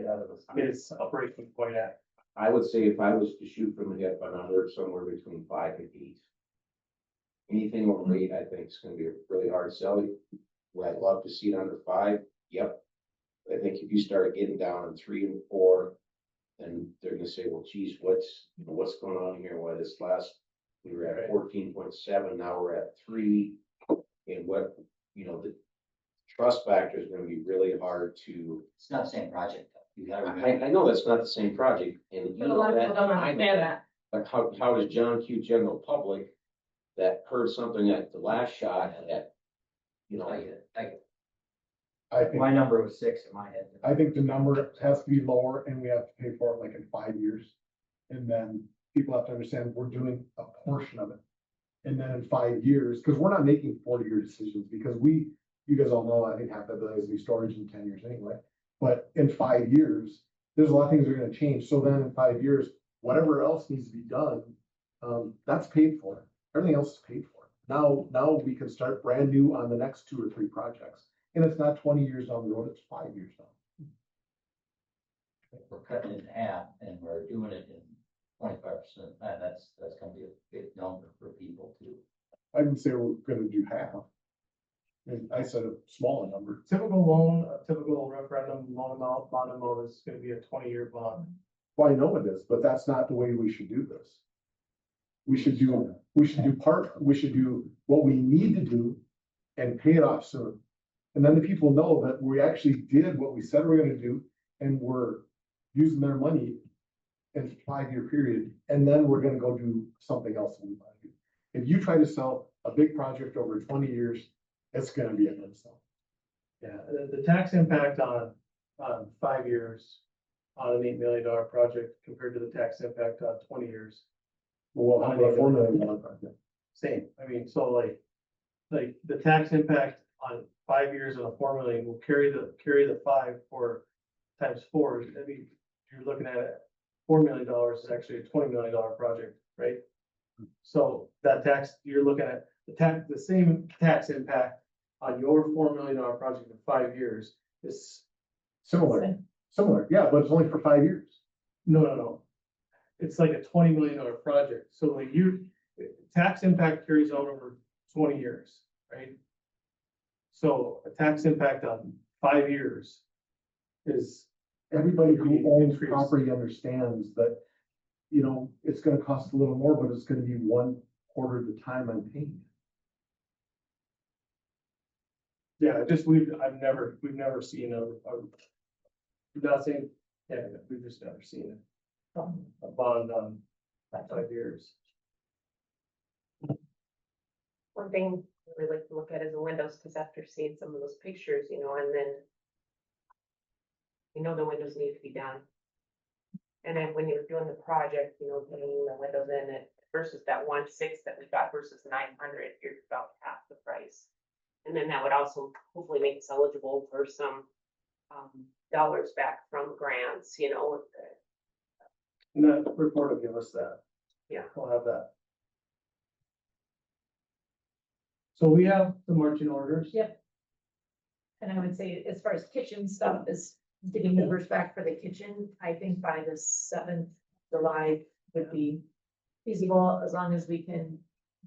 is a breaking point at? I would say if I was to shoot from the hip, I'm under somewhere between 5 and 8. Anything over 8, I think is gonna be a really hard sell. Would I love to see it under 5? Yep. But I think if you start getting down on 3 and 4, then they're gonna say, well, geez, what's going on here? Why this last, we were at 14.7, now we're at 3. And what, the trust factor is gonna be really hard to. It's not the same project, though. You gotta I remember. know that's not the same project, and you But a lot know of people that. don't I know understand that. that. But how does John Q. General Public that heard something at the last shot that, I get it, I get it. I think, My number was 6 in my head. I think the number has to be lower and we have to pay for it like in 5 years. And then people have to understand we're doing a portion of it. And then in 5 years, because we're not making 40-year decisions, because you guys all know, I think half that building is gonna be storage in 10 years anyway. But in 5 years, there's a lot of things that are gonna change. So then in 5 years, whatever else needs to be done, that's paid for. Everything else is paid for. Now we can start brand new on the next 2 or 3 projects. And it's not 20 years down the road, it's 5 years down. We're cutting it in half and we're doing it in 25%. That's gonna be a big number for people too. I didn't say we're gonna do half. And I said a smaller number. Typical loan, a typical referendum loan amount, bond amount is gonna be a 20-year bond. Well, I know it is, but that's not the way we should do this. We should do what we need to do and pay it off soon. And then the people know that we actually did what we said we're gonna do and we're using their money in a 5-year period, and then we're gonna go do something else that we want to do. If you try to sell a big project over 20 years, it's gonna be a no-sell. Yeah, the tax impact on 5 years on an $8 million project compared to the tax impact on 20 years, Well, how about a $4 million project? same. I mean, so like the tax impact on 5 years on a 4 million will carry the 5 for times 4. I mean, you're looking at it, $4 million is actually a $20 million project, right? So that tax, you're looking at the same tax impact on your $4 million project in 5 years is Similar, yeah, but it's only for 5 years. no. It's like a $20 million project. So like tax impact carries out over 20 years, right? So a tax impact on 5 years is Everybody who owns Increase. property understands that, it's gonna cost a little more, but it's gonna be 1/4 of the time I'm paying. Yeah, we've never seen I'm not saying, yeah, we've just never seen a bond on 5 years. One thing we like to look at is the windows, because after seeing some of those pictures, and then the windows need to be done. And then when you're doing the project, putting the windows in it versus that 1.6 that we got versus 900, you're about half the price. And then that would also hopefully make us eligible for some dollars back from grants, with the And that report will give us that. Yeah. We'll have that. So we have the marching orders. Yep. And I would say as far as kitchen stuff is getting numbers back for the kitchen, I think by the 7th July would be feasible as long as we can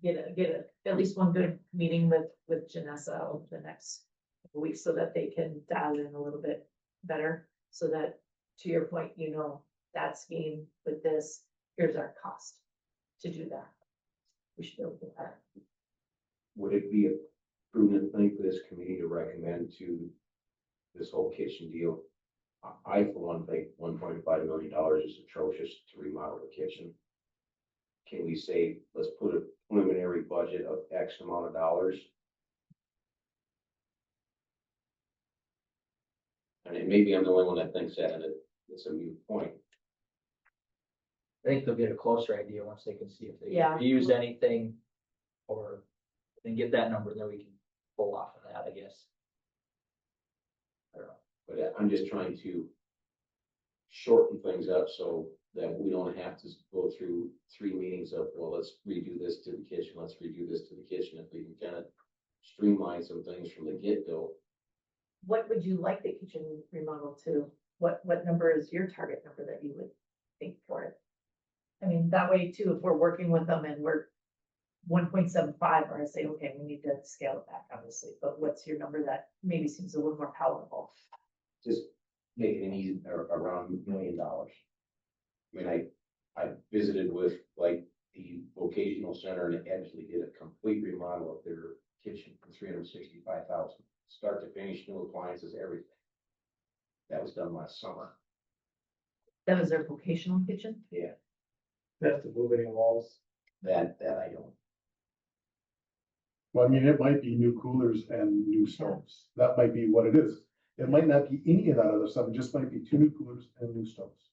at least one good meeting with Janessa over the next couple weeks so that they can dial in a little bit better. So that, to your point, you know, that scheme with this, here's our cost to do that. We should be able to do that. Would it be a prudent thing for this committee to recommend to this whole kitchen deal? I, for one, think $1.5 million is atrocious to remodel the kitchen. Can we say, let's put a preliminary budget of X amount of dollars? I mean, maybe I'm the only one that thinks that, and it's a moot point. I think they'll get a closer idea once they can see if they Yeah. use anything, or then get that number, then we can pull off of that, I guess. I don't know. But I'm just trying to shorten things up so that we don't have to go through 3 meetings of, well, let's redo this to the kitchen, let's redo this to the kitchen. If we can kind of streamline some things from the get-go. What would you like the kitchen remodel to? What number is your target number that you would think for it? I mean, that way too, if we're working with them and we're 1.75, or I say, okay, we need to scale it back, obviously, but what's your number that maybe seems a little more palatable? Just make it an easy, around $1 million. I mean, I visited with like the vocational center and actually did a complete remodel of their kitchen for $365,000, start to finish, new appliances, everything. That was done last summer. That was their vocational kitchen? Yeah, Have to move any walls. that I don't. Well, I mean, it might be new coolers and new stoves. That might be what it is. It might not be any of that other stuff. It just might be 2 new coolers and new stoves.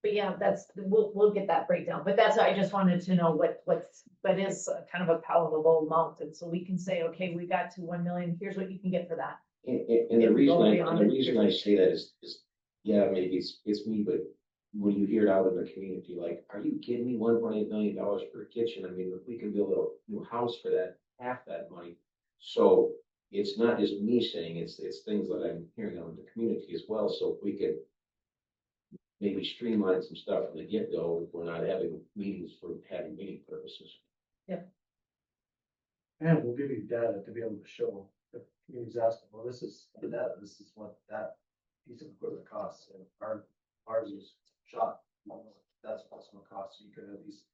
But yeah, we'll get that breakdown, but that's, I just wanted to know what is kind of a palatable amount, and so we can say, okay, we got to 1 million, here's what you can get for that. And the If we go reason beyond it, I say that is, yeah, maybe it's me, but when you hear it out in the community, like, are you kidding me? $1.8 million for a kitchen? I mean, if we can build a new house for that, half that money. So it's not just me saying, it's things that I'm hearing out in the community as well. So if we could maybe streamline some stuff from the get-go, if we're not having meetings for having meeting purposes. And we'll give you data to be able to show, if community's asking, well, this is for that, this is what that piece of equipment costs, and ours is shot. That's what's gonna cost, so you could at least,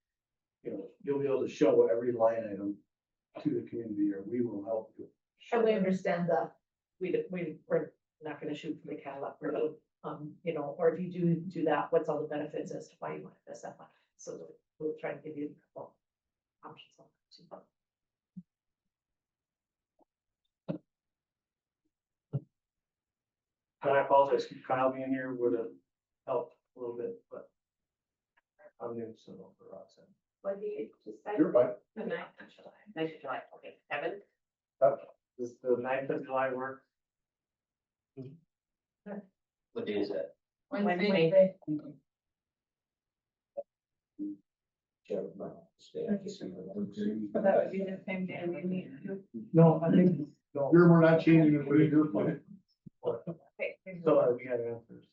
you know, you'll be able to show every line item to the community, or we will help you. And we understand that we're not gonna shoot for the Cadillac road, you know, or if you do that, what's all the benefits as to why you want to invest that money? So we'll try to give you a couple options on that too. And I apologize, Kyle being here would have helped a little bit, but I'm new, so don't for Roxanne. What do you decide? You're fine. The 9th of July. 9th of July, okay, 7th. Does the 9th of July work? What day is that? Wednesday. Yeah, no, stay on December 1st. But that would be the same day we meet. No, I think, no. We're not changing it for your plan. Okay. So we got answers.